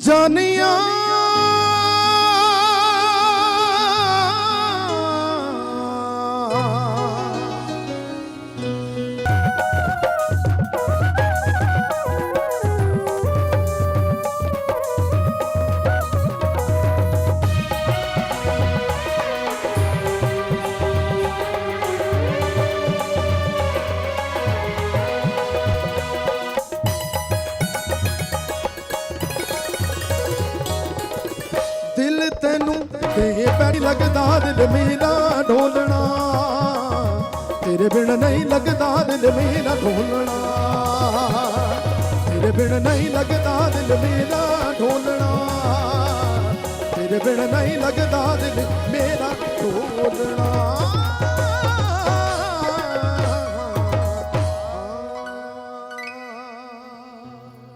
जानिया दिल तेनू ते पैरी लगदा दिल मेरा ढोलना तेरे बिन नहीं लगदा दिल मेरा ढोलना तेरे बिन नहीं लगदा दिल मेरा ढोलना तेरे बिन नहीं लगदा दिल मेरा ढोलना।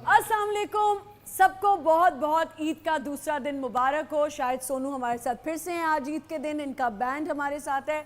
अस्सलाम वालेकुम सबको बहुत बहुत ईद का दूसरा दिन मुबारक हो। शायद सोनू हमारे साथ फिर से हैं आज ईद के दिन, इनका बैंड हमारे साथ है।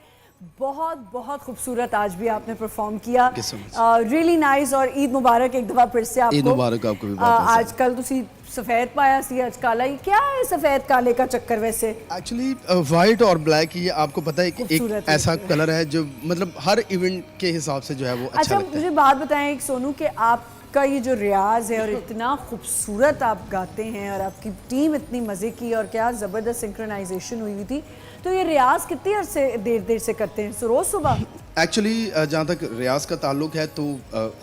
बहुत बहुत खूबसूरत आज भी आपने परफॉर्म किया, रियली नाइस। और ईद मुबारक एक दफ़ा फिर से आपको। ईद मुबारक आपको भी। आजकल तुसी सफ़ेद पाया सी, आज काला ही, क्या है सफ़ेद काले का चक्कर? वैसे एक्चुअली वाइट और ब्लैक ये आपको पता है कि एक ऐसा कलर है जो मतलब हर इवेंट के हिसाब से जो है वो अच्छा लगता है। मुझे बात बताएं सोनू कि आपका ये जो रियाज है और इतना खूबसूरत आप गाते हैं और आपकी टीम इतनी मज़े की और क्या ज़बरदस्त सिंक्रोनाइजेशन हुई थी, तो ये रियाज कितनी अर्से देर से करते हैं? रोज़ सुबह? एक्चुअली जहाँ तक रियाज का ताल्लुक है तो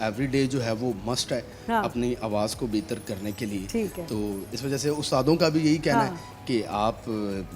एवरी डे जो है वो मस्ट है। हाँ। अपनी आवाज़ को बेहतर करने के लिए। ठीक है। तो इस वजह से उस्तादों का भी यही कहना है कि आप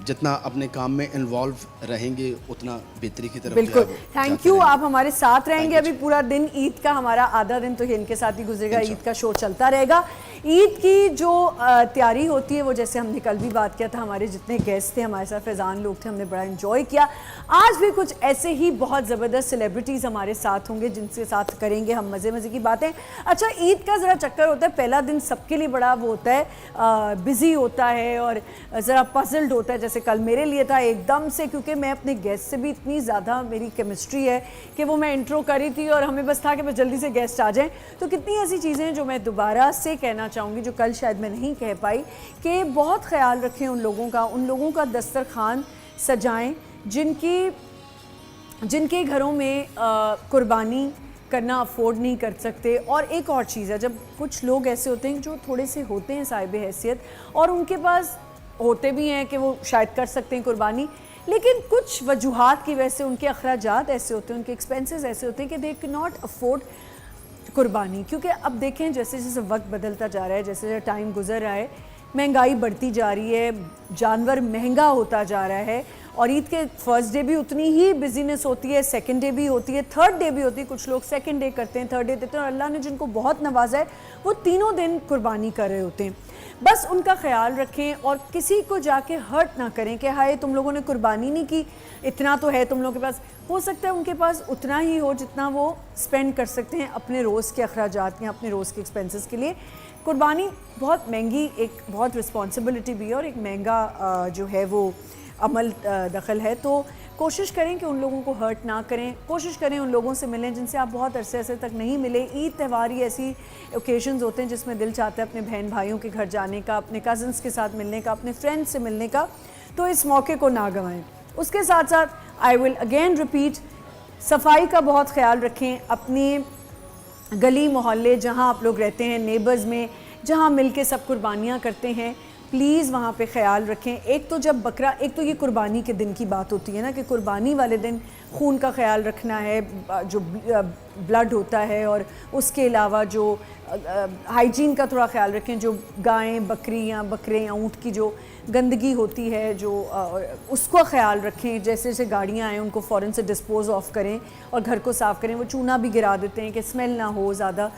जितना अपने काम में इन्वॉल्व रहेंगे उतना बेहतरी की तरफ। बिल्कुल, थैंक यू। आप हमारे साथ रहेंगे अभी पूरा दिन। ईद का हमारा आधा दिन तो इनके साथ ही गुजरेगा, ईद का शो चलता रहेगा। ईद की जो तैयारी होती है वो, जैसे हमने कल भी बात किया था, हमारे जितने गेस्ट थे हमारे साथ फैज़ान लोग थे, हमने बड़ा एंजॉय किया। आज भी कुछ ऐसे ही बहुत ज़बरदस्त सेलिब्रिटीज़ हमारे साथ होंगे जिनके साथ करेंगे हम मज़े मज़े की बातें। अच्छा, ईद का ज़रा चक्कर होता है, पहला दिन सबके लिए बड़ा वो होता है, बिज़ी होता है और ज़रा पजल्ड होता है। जैसे कल मेरे लिए था एकदम से, क्योंकि मैं अपने गेस्ट से भी इतनी ज़्यादा मेरी केमिस्ट्री है कि वो मैं इंट्रो करी थी और हमें बस था कि बस जल्दी से गेस्ट आ जाएं। तो कितनी ऐसी चीज़ें हैं जो मैं दोबारा से कहना चाहूँगी जो कल शायद मैं नहीं कह पाई, कि बहुत ख्याल रखें उन लोगों का दस्तरखान सजाएं जिनके घरों में कुर्बानी करना अफोर्ड नहीं कर सकते। और एक और चीज़ है, जब कुछ लोग ऐसे होते हैं जो थोड़े से होते हैं साहिब हैसियत और उनके पास होते भी हैं कि वो शायद कर सकते हैं कुर्बानी, लेकिन कुछ वजूहात की वजह से उनके अखराजात ऐसे होते हैं, उनके एक्सपेंसेस ऐसे होते हैं कि दे कैन नॉट अफोर्ड कुर्बानी। क्योंकि अब देखें जैसे जैसे वक्त बदलता जा रहा है, जैसे जैसे टाइम गुजर रहा है, महंगाई बढ़ती जा रही है, जानवर महंगा होता जा रहा है। और ईद के फर्स्ट डे भी उतनी ही बिजीनेस होती है, सेकंड डे भी होती है, थर्ड डे भी होती है। कुछ लोग सेकंड डे करते हैं, थर्ड डे देते हैं, और अल्लाह ने जिनको बहुत नवाजा है वो तीनों दिन कुर्बानी कर रहे होते हैं। बस उनका ख्याल रखें और किसी को जाके हर्ट ना करें कि हाय तुम लोगों ने कुर्बानी नहीं की, इतना तो है तुम लोगों के पास। हो सकता है उनके पास उतना ही हो जितना वो स्पेंड कर सकते हैं अपने रोज़ के अखराजात या अपने रोज़ के एक्सपेंसेस के लिए। कुर्बानी बहुत महंगी, एक बहुत रिस्पॉन्सिबिलिटी भी है और एक महंगा जो है वो अमल दखल है। तो कोशिश करें कि उन लोगों को हर्ट ना करें, कोशिश करें उन लोगों से मिलें जिनसे आप बहुत अरसे तक नहीं मिले। ईद त्यौहार ही ऐसी ओकेजन्स होते हैं जिसमें दिल चाहता है अपने बहन भाइयों के घर जाने का, अपने कज़न्स के साथ मिलने का, अपने फ्रेंड्स से मिलने का, तो इस मौके को ना गंवाएं। उसके साथ साथ आई विल अगेन रिपीट, सफाई का बहुत ख्याल रखें। अपनी गली मोहल्ले जहाँ आप लोग रहते हैं, नेबर्स में जहाँ मिल के सब कुर्बानियाँ करते हैं, प्लीज़ वहाँ पे ख्याल रखें। एक तो जब बकरा, एक तो ये कुर्बानी के दिन की बात होती है ना कि कुर्बानी वाले दिन खून का ख्याल रखना है, जो ब्लड होता है, और उसके अलावा जो हाइजीन का थोड़ा ख्याल रखें। जो गायें, बकरियाँ, बकरे, ऊँट की जो गंदगी होती है जो उसको ख्याल रखें। जैसे जैसे गाड़ियाँ आएँ उनको फ़ौरन से डिस्पोज़ ऑफ करें और घर को साफ़ करें। वो चूना भी गिरा देते हैं कि स्मेल ना हो ज़्यादा।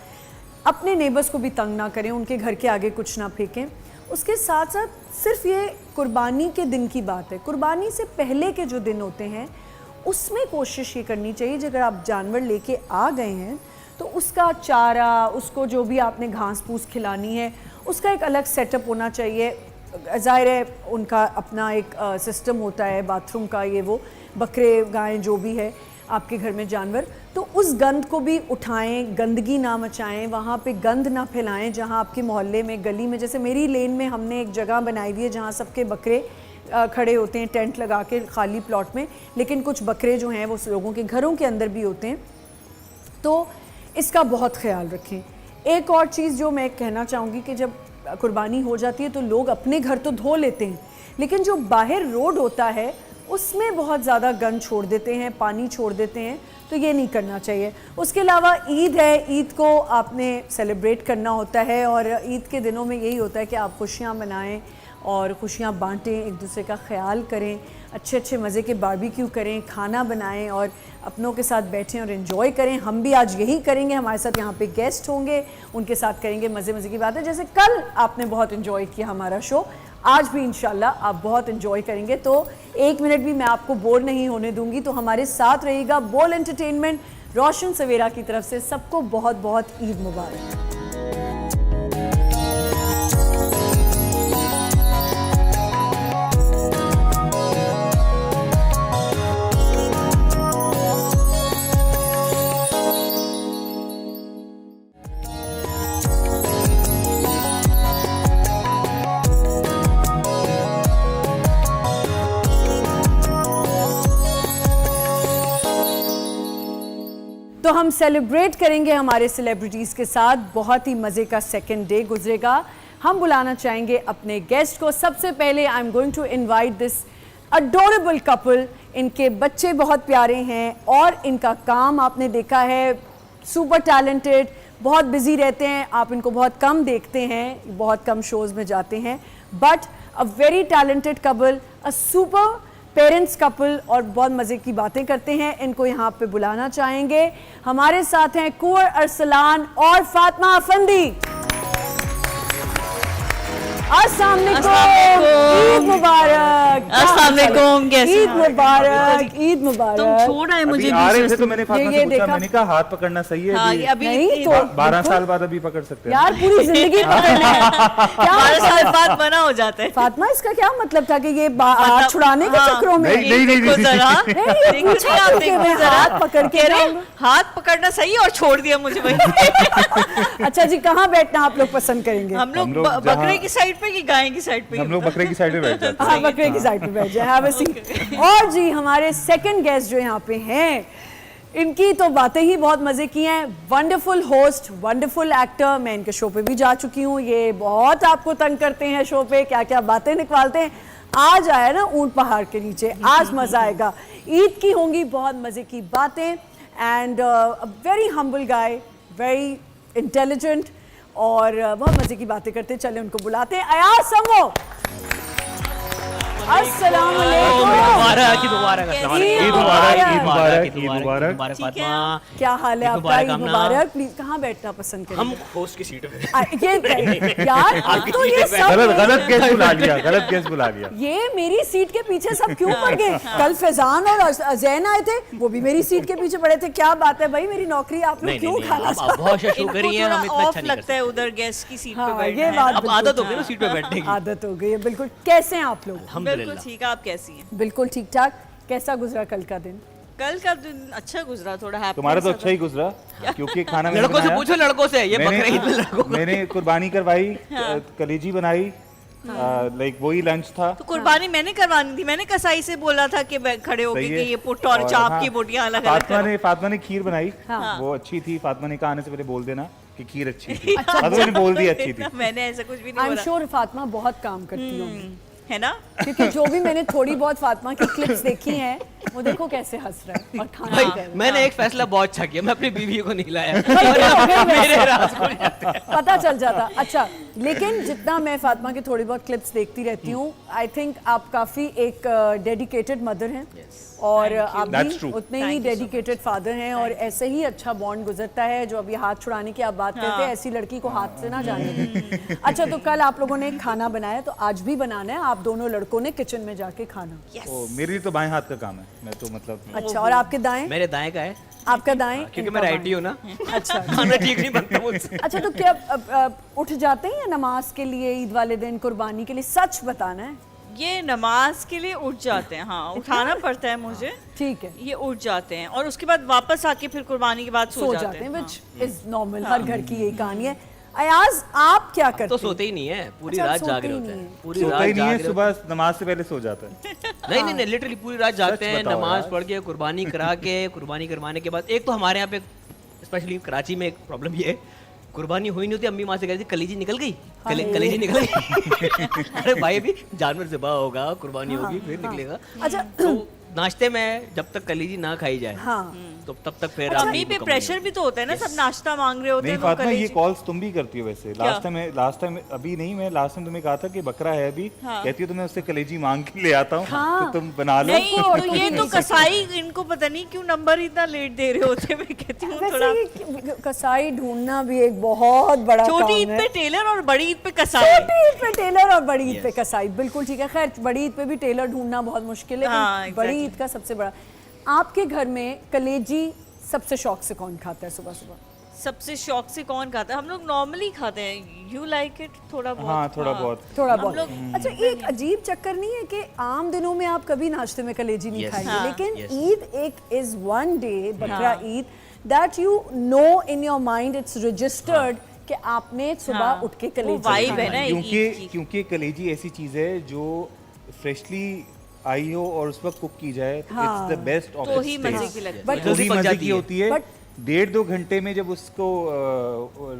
अपने नेबर्स को भी तंग ना करें, उनके घर के आगे कुछ ना फेंकें। उसके साथ साथ सिर्फ ये कुर्बानी के दिन की बात है, कुर्बानी से पहले के जो दिन होते हैं उसमें कोशिश ये करनी चाहिए, अगर आप जानवर लेके आ गए हैं तो उसका चारा, उसको जो भी आपने घास फूस खिलानी है, उसका एक अलग सेटअप होना चाहिए। ज़ाहिर है उनका अपना एक सिस्टम होता है बाथरूम का, ये वो बकरे गायें जो भी है आपके घर में जानवर, तो उस गंद को भी उठाएं, गंदगी ना मचाएं, वहाँ पे गंद ना फैलाएं। जहाँ आपके मोहल्ले में, गली में, जैसे मेरी लेन में हमने एक जगह बनाई हुई है जहाँ सबके बकरे खड़े होते हैं टेंट लगा के खाली प्लॉट में, लेकिन कुछ बकरे जो हैं वो लोगों के घरों के अंदर भी होते हैं, तो इसका बहुत ख्याल रखें। एक और चीज़ जो मैं कहना चाहूँगी कि जब कुर्बानी हो जाती है तो लोग अपने घर तो धो लेते हैं, लेकिन जो बाहर रोड होता है उसमें बहुत ज़्यादा गंद छोड़ देते हैं, पानी छोड़ देते हैं, तो ये नहीं करना चाहिए। उसके अलावा ईद है, ईद को आपने सेलिब्रेट करना होता है और ईद के दिनों में यही होता है कि आप खुशियाँ मनाएं और खुशियाँ बांटें, एक दूसरे का ख्याल करें, अच्छे अच्छे मज़े के बारबेक्यू करें, खाना बनाएं और अपनों के साथ बैठें और एंजॉय करें। हम भी आज यही करेंगे, हमारे साथ यहाँ पे गेस्ट होंगे, उनके साथ करेंगे मज़े मज़े की बातें। जैसे कल आपने बहुत एंजॉय किया हमारा शो, आज भी इंशाल्लाह आप बहुत एंजॉय करेंगे, तो एक मिनट भी मैं आपको बोर नहीं होने दूंगी। तो हमारे साथ रहिएगा। बोल एंटरटेनमेंट, रोशन सवेरा की तरफ से सबको बहुत बहुत ईद मुबारक। तो हम सेलिब्रेट करेंगे हमारे सेलिब्रिटीज़ के साथ, बहुत ही मज़े का सेकंड डे गुजरेगा। हम बुलाना चाहेंगे अपने गेस्ट को। सबसे पहले I am going to invite this adorable couple. इनके बच्चे बहुत प्यारे हैं और इनका काम आपने देखा है, सुपर टैलेंटेड, बहुत बिजी रहते हैं, आप इनको बहुत कम देखते हैं, बहुत कम शोज़ में जाते हैं, but a very talented couple, a super parents couple, और बहुत मज़े की बातें करते हैं। इनको यहाँ पे बुलाना चाहेंगे। हमारे साथ हैं कुंवर अरसलान और फातिमा अफंदी। अस्सलाम वालेकुम, ईद मुबारक। अस्सलाम वालेकुम, कैसे ईद मुबारक, ईद मुबारक। तुम छोड़ आए मुझे आ रहे बीच थे में तो मैंने फातिमा ये से पूछा, देखा। मैंने कहा हाथ पकड़ना सही है हाँ, अभी? अभी नहीं तो 12 साल बाद अभी पकड़ सकते हैं। यार पूरी जिंदगी पकड़ना है। क्या 12 साल बाद मना हो जाते हैं। फातिमा, इसका क्या मतलब था कि ये हाथ छुड़ाने के चक्करों में? नहीं, नहीं, देखो जरा, नहीं, देखो नहीं, आप देखो मैं जरा, हाथ पकड़ के कह रहे जाऊंगा। हाथ पकड़ना सही और छोड़ दिया मुझे वहीं। अच्छा जी, कहाँ बैठना आप लोग पसंद करेंगे? हम लोग लोग बकरे जहाँ- की साइड पे कि गाय की साइड पे? हम लोग बकरे की साइड में बैठ जाते हैं। हाँ, बकरे की साइड पे बैठ जाए, have a seat। और जी हमारे सेकंड गेस्ट जो यहाँ पे हैं, इनकी तो बातें ही बहुत मजे की हैं। वंडरफुल होस्ट, वंडरफुल एक्टर, मैं इनके शो पे भी जा चुकी हूँ, ये बहुत आपको तंग करते हैं शो पे, क्या क्या बातें निकालते हैं। आज आया ना ऊंट पहाड़ के नीचे, आज मजा आएगा। ईद की होंगी बहुत मजे की बातें, and very humble guy, very intelligent, और बहुत मजे की बातें करते हैं। चले उनको बुलाते हैं। अयाज समो, अस्सलाम वालेकुम। मुबारक, ईद मुबारक, अस्सलाम वालेकुम। ईद मुबारक, ईद मुबारक, ईद ईद मुबारक। मुबारक ठीक है। फातिमा। क्या हाल है ईद आपका? मुबारक, ईद आमना। मुबारक। प्लीज कहाँ बैठना पसंद करें? हम होस्ट की सीट पे ये यार, अब तो ये सब गलत गलत केस बुला लिया, गलत केस बुला लिया। ये मेरी सीट के पीछे सब क्यों पड़ गए? कल फैजान और अजैन आए थे, वो भी मेरी सीट के पीछे पड़े थे। क्या बात है भाई, मेरी नौकरी आप लोग क्यों खाना आप बहुत अच्छा शो इनको करी है, थोड़ा हम इतना ऑफ अच्छा नहीं लगता है उधर गेस्ट की सीट पे हाँ, बैठना ये है। बात अब बिल्कुल आदत हो गई ना सीट पे बैठने की। आदत हो गई है बिल्कुल। कैसे हैं आप लोग? बिल्कुल अल्हम्दुलिल्लाह। ठीक है, आप कैसी हैं? बिल्कुल ठीक ठाक। कैसा गुजरा कल का दिन? कल का दिन अच्छा गुजरा, थोड़ा हैप्पी। तुम्हारा तो अच्छा ही गुजरा, क्योंकि खाना मैंने लड़कों से बनाया। पूछो, लड़कों से, ये बकरे ईद में लड़कों को। मैंने कुर्बानी करवाई, कलेजी बनाई, लाइक वही लंच था। तो कुर्बानी मैंने करवानी थी, मैंने कसाई से बोला था कि खड़े होके सही कि है। ये पुट और चाप हाँ, की बोटियां अलग अलग करो। फातिमा ने खीर बनाई, हाँ। वो अच्छी थी। फातिमा ने कहा आने से पहले बोल देना कि खीर अच्छी थी। फातिमा ने बोल दी अच्छी थी। मैंने ऐसा कुछ भी आई नहीं एम बोला, श्योर फातिमा बहुत काम करती होगी, है ना? क्योंकि जो भी मैंने थोड़ी बहुत फातिमा की क्लिप्स देखी हैं, वो देखो कैसे हंस रहा है और खाना भाई खा रहा है। मैंने एक फैसला बहुत अच्छा किया, मैं अपनी बीवी को नहीं लाया। भाई, ये हो गई मेरे वैसे। राज को नहीं आते। पता चल जाता। अच्छा, लेकिन जितना मैं फातिमा के थोड़ी बहुत क्लिप्स देखती रहती हूँ, आई थिंक आप काफ़ी एक डेडिकेटेड मदर हैं और आप That's भी true. उतने ही डेडिकेटेड फादर हैं और ऐसे ही अच्छा बॉन्ड गुजरता है। जो अभी हाथ छुड़ाने की आप बात करते हैं, ऐसी लड़की को हाथ से ना जाने दें। अच्छा, तो कल आप लोगों ने खाना बनाया, तो आज भी बनाना है आप दोनों लड़कों ने किचन में जाके खाना। ओ, मेरी तो बाएं हाथ का काम है, मैं तो मतलब अच्छा, और आपके दाएं? मेरे दाएं का है आपका दाएं? क्योंकि इनका मैं राइटी बाएं। हूँ ना। अच्छा खाना ठीक नहीं बनता मुझसे। अच्छा, तो क्या अब उठ जाते हैं या नमाज के लिए, ईद वाले दिन, कुर्बानी के लिए? सच बताना है। ये नमाज के लिए उठ जाते हैं, हाँ उठाना पड़ता है मुझे, ठीक है, ये उठ जाते हैं और उसके बाद वापस आके फिर कुर्बानी के बाद सो जाते हैं, विच इज नॉर्मल, हर घर की यही कहानी है। अयाज, आप क्या करते तो हैं? सोते ही नहीं है, पूरी अच्छा, रात सोते जाग रहे ही होते नहीं हैं, है। पूरी सोता रात ही नहीं जाग है, रहे सुबह नमाज से पहले सो जाता है। नहीं नहीं नहीं, लिटरली पूरी रात जागते हैं, बताओ नमाज यार। पढ़ के कुर्बानी करा के, कुर्बानी करवाने के बाद एक तो हमारे यहाँ पे स्पेशली कराची में एक प्रॉब्लम ये है, कुर्बानी हुई नहीं होती, अम्मी माँ से कहती कलीजी निकल गई, कलीजी निकल गई। अरे भाई अभी जानवर ज़िबा होगा, कुर्बानी होगी, फिर निकलेगा। अच्छा, तो नाश्ते में जब तक कलीजी ना खाई जाए हाँ, तो तब तक फिर अम्मी पे प्रेशर भी तो होता है ना, सब नाश्ता मांग रहे होते नहीं हैं तो फातिमा, ये कलेजी- कॉल्स तुम भी करती हो वैसे। लास्ट टाइम अभी नहीं, मैं लास्ट टाइम तुम्हें कहा था कि बकरा है अभी, कहती हो तो मैं उससे कलेजी मांग के ले आता हूँ, तो तुम बना लो। नहीं तो ये तो कसाई, इनको पता नहीं क्यों नंबर इतना लेट दे रहे होते, मैं कहती हूँ वैसे थोड़ा। ये कसाई ढूंढना भी एक बहुत बड़ा छोटी काम ईद है। पे टेलर और बड़ी ईद पे कसाई। छोटी ईद पे टेलर और बड़ी ईद पे कसाई, बिल्कुल ठीक है। खैर, बड़ी ईद पे भी टेलर ढूंढना बहुत मुश्किल है, हाँ, लेकिन बड़ी exactly. ईद का सबसे बड़ा। आपके घर में कलेजी सबसे शौक से कौन खाता है सुबह सुबह? सबसे शौक से कौन खाता है? हम लोग नॉर्मली खाते हैं, यू लाइक इट, थोड़ा बहुत। हाँ, थोड़ा बहुत। थोड़ा हम बहुत। लोग- अच्छा, एक अजीब चक्कर नहीं है कि आम दिनों में आप कभी नाश्ते में कलेजी नहीं Yes. खाएंगे, हाँ. लेकिन Yes. ईद एक इज वन डे, बकरा Eid, that you know in your mind, it's registered कि आपने सुबह हाँ. उठ के वो कलेजी vibe खाना है ना ईद क्योंकि की। क्योंकि कलेजी ऐसी चीज है जो फ्रेशली आई हो और उस वक्त कुक की जाए, हाँ। इट्स द बेस्ट ऑफ तो ही मजे की लगती But- है। जल्दी पक मजे जाती की है। होती है। But- 1.5-2 घंटे में जब उसको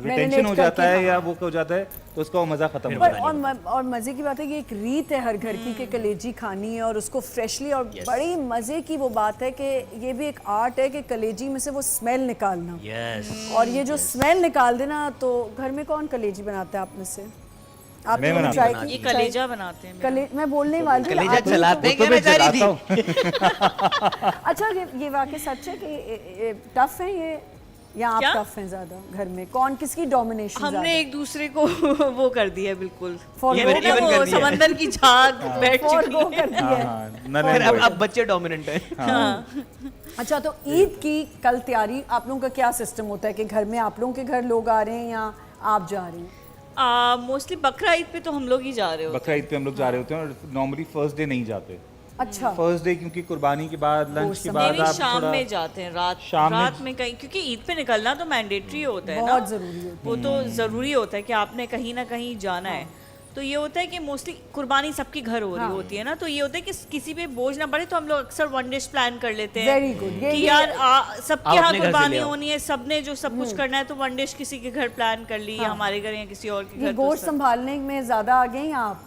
रिटेंशन हो करके, जाता है हाँ। या वो हो जाता है तो उसका वो मजा खत्म हो पर जाता है। और मजे की बात है कि एक रीत है हर घर की कि कलेजी खानी है और उसको फ्रेशली, और बड़ी मजे की वो बात है कि ये भी एक आर्ट है कि कलेजी में से वो स्मेल निकालना, यस। और ये जो स्मेल निकाल देना, तो घर में कौन कलेजी बनाता है आप में से? आप मैं लोगों ने बनाता try ये की? कलेजा बनाते हैं। मैं बोलने वाली थी, कलेजा आदमी चलाते हैं तो क्या मैं बेचारी जलाता थी? हूँ। अच्छा, ये वाकई सच है कि टफ है ये, या आप क्या? टफ हैं ज्यादा घर में? कौन किसकी डोमिनेशन? हमने एक दूसरे को वो कर दिया बिल्कुल, For ये go ना even वो कर दिया। समंदर की झाग बैठ चुकी है। कर दिया है। हाँ, null फिर and void। अब बच्चे डोमिनेंट हैं। अच्छा, तो ईद की कल तैयारी आप लोगों का क्या सिस्टम होता है कि घर में आप लोगों के घर लोग आ रहे हैं या आप जा रही हैं? मोस्टली बकरा ईद पे तो हम लोग ही जा रहे होते बकरा ईद पे हम लोग जा रहे होते हैं और नॉर्मली फर्स्ट डे नहीं जाते। अच्छा, फर्स्ट डे क्योंकि कुर्बानी के बाद लंच के हैं। बाद नहीं आप शाम थोड़ा में जाते हैं, शाम में- रात में कहीं, क्योंकि ईद पे निकलना तो मैंडेटरी होता है ना, बहुत जरूरी होता वो तो जरूरी होता है कि आपने कहीं ना कहीं जाना है। तो ये होता है कि मोस्टली कुर्बानी सबके घर हो रही होती है ना, तो ये होता है कि किसी पे बोझ ना पड़े, तो हम लोग अक्सर वन डिश प्लान कर लेते हैं। Very good. ये- कि यार सबके आप यहाँ अपने घर से कुर्बानी ले आओ। होनी है, सबने जो सब कुछ करना है, तो वन डिश किसी के घर प्लान कर ली, या हमारे घर या किसी और के ये घर। तो गोश्त संभालने में ज्यादा आ गए हैं आप?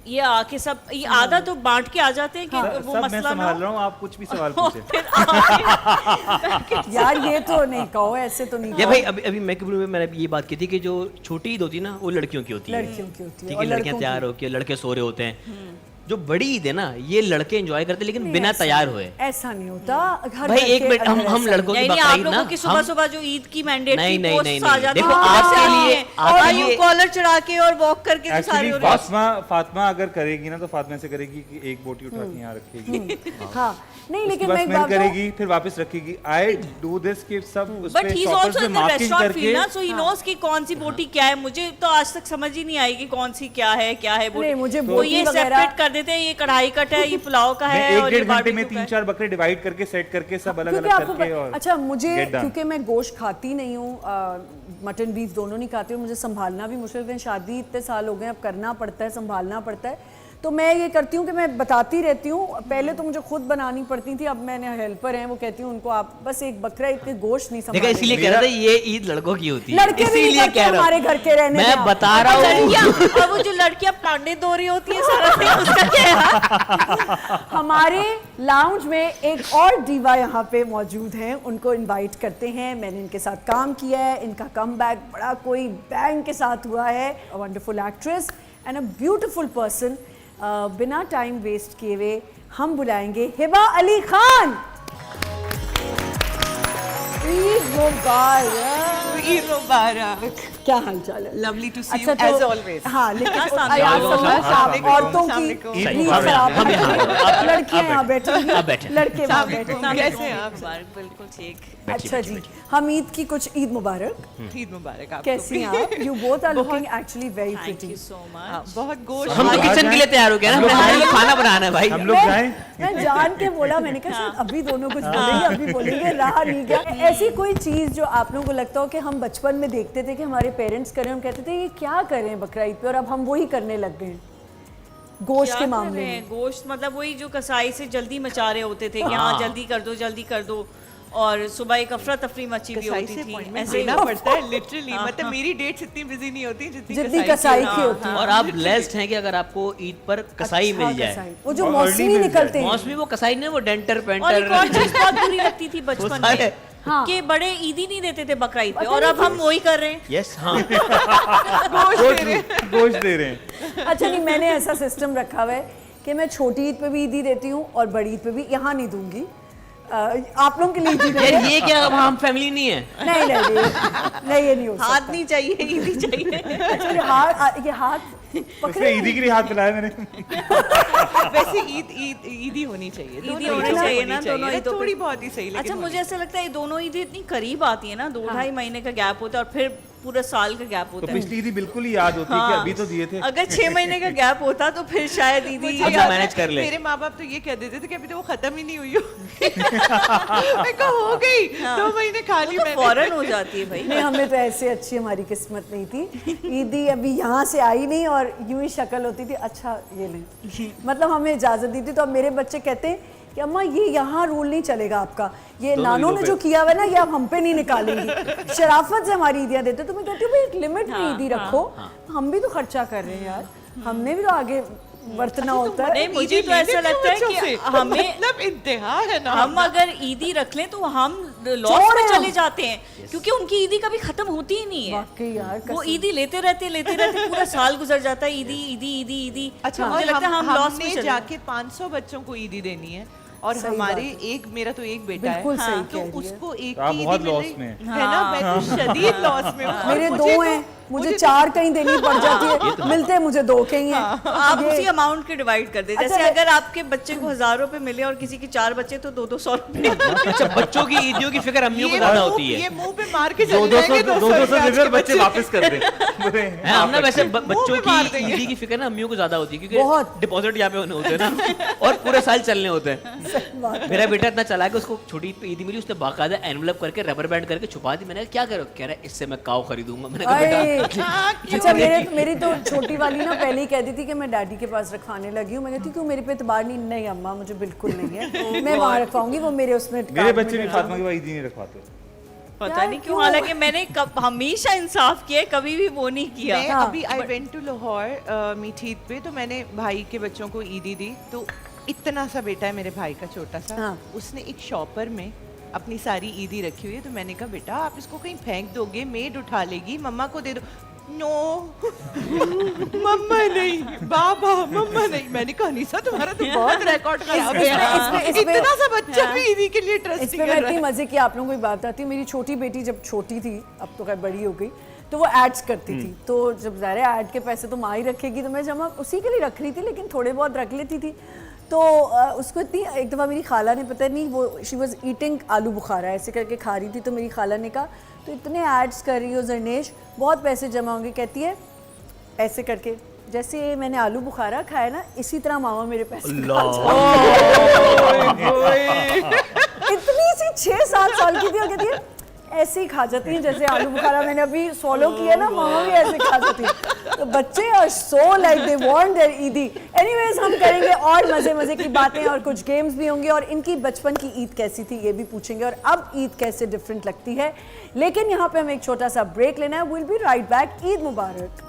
ये आके सब ये आधा तो बांट के आ जाते हैं कि वो सब मैं मसला ना संभाल हो। रहा हूँ, आप कुछ भी सवाल पूछे। यार ये तो नहीं कहो, ऐसे तो नहीं ये कहो। भाई अभी मैं में मैंने ये बात की थी कि जो छोटी ईद होती है ना वो लड़कियों की होती है। लड़कियों की होती है ठीक और है, लड़कियां लड़कों तैयार की। होकर लड़के सो रहे होते हैं। जो बड़ी ईद है ना ये लड़के एंजॉय करते हैं लेकिन नहीं, बिना ऐसा तैयार नहीं- हुए। ऐसा नहीं होता हर भाई घर एक के मिनट, हम अंदर हम ऐसा लड़कों की नहीं नहीं, बकरा आप ईद लोगों ना की सुबह सुबह जो ईद की मैंडेटरी नहीं, नहीं, पोस्ट्स आ नहीं, जाती देखो, हैं, आपके वहाँ से लिए- आती हैं। आपके और लिए- यू कॉलर चढ़ा के और वॉक करके तो सारी एक्चुअली फातिमा अगर करेगी ना तो फातिमा से करेगी कि एक बोटी उठा के यहाँ रखेगी, हाँ, नहीं उसके लेकिन बाद मैं एक स्मेल बात कहूँ, करेगी फिर वापस रखेगी। आई डू दिस कि सब उस बट पे ही इज शॉपर्स आल्सो पे इन द मार्किंग रेस्टोरेंट करके फील्ड ना, सो ही नोस कि कौन सी बोटी क्या है। मुझे तो आज तक समझ ही नहीं आई कि कौन सी क्या है बोटी। नहीं, मुझे वो बोटी ये वगैरह- सेपरेट कर देते हैं, ये कढ़ाई कट है, ये पुलाव का है, मैं और ये 1-1.5 घंटे में बारबेक्यू का है। 3-4 बकरे डिवाइड करके सेट करके सब अलग क्योंकि अलग आपको करके और अच्छा, मुझे get done। क्योंकि मैं गोश्त खाती नहीं हूँ, मटन बीफ दोनों नहीं खाती हूँ, मुझे संभालना भी मुश्किल है। शादी इतने साल हो गए, अब करना पड़ता है, संभालना पड़ता है, तो मैं ये करती हूँ कि मैं बताती रहती हूँ। पहले तो मुझे खुद बनानी पड़ती थी, अब मैंने हेल्पर हैं, वो कहती हूँ उनको आप बस एक बकरा इतने गोश्त नहीं देखा, इसीलिए कह रहा था ये ईद लड़कों की होती है, लड़के भी नहीं इसीलिए करते कह रहा हमारे हूँ। घर के रहने मैं में। बता रहा हूँ। लड़कियां और वो जो लड़कियां पांडे दो रही होती है सारा दिन, उसका क्या है? हमारे लाउंज में एक और दीवा यहाँ पे मौजूद हैं, उनको इनवाइट करते हैं। मैंने इनके साथ काम किया है, इनका कमबैक बड़ा कोई बैंग के साथ हुआ है। A wonderful actress and a beautiful person. बिना टाइम वेस्ट किए हुए हम बुलाएंगे हिबा अली खान। ईद मुबारक। ईद मुबारक। क्या हाल चाल है? लवली टू सी अच्छा यू एज ऑलवेज। हाँ, लेकिन अस्सलाम यार वालेकुम। समझो, औरतों की अस्सलाम नींद वालेकुम। खराब हम यहाँ है। लड़कियां यहाँ बैठी आप बैठे। लड़के वहाँ बैठे। कैसे हैं आप? बिल्कुल ठीक। अच्छा जी, हम ईद की कुछ ईद मुबारक। ईद मुबारक आपको। कैसी हैं आप? You both are looking actually very thank pretty. You so हाँ, मच। बहुत गोश्त। हम तो किचन के लिए तैयार हो गए ना, हमारे लिए खाना बनाना है भाई। हम लोग जाएं। मैं जान के बोला, मैंने कहा शायद अभी दोनों कुछ बोलेंगे, अभी बोलेंगे, रहा नहीं गया। ऐसी कोई चीज जो आप लोगों को लगता हो कि हम बचपन में देखते थे कि हमारे पेरेंट्स करें, हम कहते थे ये क्या करें बकरा ईद पे, और अब हम वही करने लग गए हैं गोश्त के मामले में। गोश्त मतलब वही जो कसाई से जल्दी मचा रहे होते थे कि हाँ जल्दी कर दो, और सुबह एक अफरा तफरी मची भी कसाई होती से थी। अपॉइंटमेंट ऐसे लेना पड़ता है लिटरली। मतलब मेरी डेट्स इतनी बिजी नहीं होती जितनी कसाई की होती है। और आप ब्लेस्ड हैं कि अगर आपको ईद पर कसाई अच्छा, मिल जाए। कसाई। वो जो और मौसमी early मिल निकलते हैं। मौसमी वो कसाई ने वो डेंटर और एक और पेंटर चीज बहुत बुरी लगती थी बचपन वो सारे- में हाँ। कि बड़े ईदी नहीं देते थे बकरा ईद पे, पता और नहीं अब हम वही कर रहे हैं। यस हाँ। गोश्त दे रहे हैं। अच्छा नहीं, मैंने ऐसा सिस्टम रखा हुआ है कि मैं छोटी ईद पे भी ईदी देती हूँ और बड़ी ईद पे भी। यहाँ नहीं दूंगी, आप लोगों के लिए ईदी यार नहीं, ये क्या, अब हम फैमिली नहीं है। नहीं नहीं ये नहीं हो सकता। हाथ नहीं चाहिए, ईदी चाहिए। अच्छा ये हाथ पकड़े उसने ईदी के लिए हाथ मिलाया मैंने। वैसे ईदी होनी चाहिए। ईदी होनी चाहिए ना, दोनों ईदों पे। थोड़ी बहुत ही सही। अच्छा मुझे ऐसा लगता है ये दोनों ईदी इतनी करीब आती है ना, 2-2.5 महीने का गैप होता है और फिर पूरा साल का गैप तो होता है। पिछली ईदी बिल्कुल ही याद होती है कि अभी तो दिए थे। अगर 6 महीने का गैप होता तो फिर शायद ईदी अच्छा मैनेज कर ले। मेरे माँ बाप तो ये कह देते थे कि अभी तो वो खत्म ही नहीं हुई हो। मैं कहा हो गई 2 महीने खा ली मैंने। फौरन हो जाती है भाई। नहीं, हमें तो ऐसे अच्छी हमारी किस्मत नहीं थी। ईदी अभी यहाँ से आई नहीं और यूं ही शक्ल होती थी, अच्छा ये लें, मतलब हमें इजाजत दी थी। तो अब मेरे बच्चे कहते हैं कि अम्मा ये यहाँ रूल नहीं चलेगा आपका, ये नानों ने जो किया हुआ है ना ये आप हम पे नहीं निकालेंगी। शराफत से हमारी ईदियाँ देते, तो मैं कहती हूँ भाई एक लिमिट में ईदी रखो। हम भी तो खर्चा कर रहे हैं यार, हमने भी तो आगे बरतना होता है। नहीं, मुझे तो ऐसा लगता है कि हमें मतलब इंतहा है ना। हम अगर ईदी रख लें तो हम लॉस छोड़ में रहे चले हम। जाते हैं, क्योंकि उनकी ईदी कभी खत्म होती ही नहीं है। वाकई यार, वो कसम। ईदी लेते रहते पूरा साल गुजर जाता है, ईदी ईदी ईदी ईदी। अच्छा, मुझे और लगता है हम लॉस में हमने चले जाके 500 बच्चों को ईदी देनी है, और सही हमारे बात एक मेरा तो एक बेटा बिल्कुल है। सही हाँ, कह तो रही है। उसको एक आप की बहुत ईदी मिल loss रही में है ना। मैं तो शदीद लॉस में हूँ। और मेरे मुझे दो तो- हैं, मुझे 4 कहीं देनी पड़ जाती है, मिलते हैं मुझे 2 कहीं हैं। आप ये- उसी अमाउंट के डिवाइड कर दे। अच्छा, जैसे मैं- अगर आपके बच्चे को 1000 रुपए मिले और किसी के 4 बच्चे तो 200 रुपए। अच्छा बच्चों की ईदियों की फिक्र अम्मियों को ज्यादा होती है। ये मुंह पे मार के दो चले दो सौ जाएंगे 200 दे दे और बच्चे वापस कर दे। है हम ना वैसे बच्चों में मार की देंगे। ईदी की फिक्र ना अम्मियों को ज्यादा होती है, बहुत। क्योंकि डिपॉजिट यहाँ पे होने होते हैं ना और पूरे साल चलने होते हैं। मेरा बेटा इतना चला कि उसको छोटी ईद पे ईदी मिली, उसने बाकायदा एनवलप करके रबर बैंड करके छुपा दी। मैंने कहा क्या करो, कह रहा है इससे मैं काव खरीदूंगा। मैंने कहा बेटा अरे, अच्छा मेरी तो छोटी वाली ना पहले ही कह दी थी कि मैं डैडी के पास रखवाने लगी हूँ। मैं कहती क्यों, मेरे पे एतबार नहीं? नहीं अम्मा मुझे बिल्कुल नहीं है, मैं वहाँ रखवाऊंगी, वो मेरे उसमें मेरे कार्ड में बच्चे भी डल फातिमा की भाई ईदी नहीं रखवाते। पता यार, नहीं क्यों, क्यों? हालांकि मैंने हमेशा इंसाफ किया है, कभी भी वो नहीं किया। मैं हाँ। अभी आई वेंट टू लाहौर मीठी ईद पे, तो मैंने भाई के बच्चों को ईदी दी। तो इतना सा बेटा है मेरे भाई का, छोटा सा। हाँ। उसने एक शॉपर में अपनी सारी ईदी रखी हुई है। तो मैंने कहा बेटा आप इसको कहीं फेंक दोगे, मेड उठा लेगी, मम्मा को दे दो। नो मम्मा नहीं, बाबा मम्मा नहीं। मैंने कहा निशा तुम्हारा तो बहुत रिकॉर्ड खराब है, इतना सा बच्चा भी ईदी के लिए इस ट्रस्ट पे कर मैं रहा इतनी है। मजे की आप लोगों को एक बात आती है। मेरी छोटी बेटी जब छोटी थी, अब तो खैर बड़ी हो गई, तो वो एड्स करती थी। तो जब ज़ाहिर है ऐड के पैसे तो माँ ही रखेगी, तो मैं जमा उसी के लिए रख रही थी, लेकिन थोड़े बहुत रख लेती थी। तो उसको इतनी, एक दफ़ा मेरी खाला ने, पता नहीं वो शी वॉज ईटिंग आलू बुखारा ऐसे करके खा रही थी, तो मेरी खाला ने कहा तो इतने एड्स कर रही हो जरनेश, बहुत पैसे जमा होंगे। कहती है ऐसे करके जैसे मैंने आलू बुखारा खाया ना, इसी तरह मामा मेरे पैसे इतनी सी 6-7 साल की थी और कहती है ऐसे ही खा जाती हैं जैसे आलू बुखारा मैंने अभी फॉलो किया ना, मामा भी ऐसे खा जाती हैं। तो बच्चे are so like they want their Eidi. Anyways हम करेंगे और मजे मजे की बातें और कुछ गेम्स भी होंगे और इनकी बचपन की ईद कैसी थी ये भी पूछेंगे और अब ईद कैसे डिफरेंट लगती है। लेकिन यहाँ पे हमें एक छोटा सा ब्रेक लेना है। Will be right back. Eid मुबारक।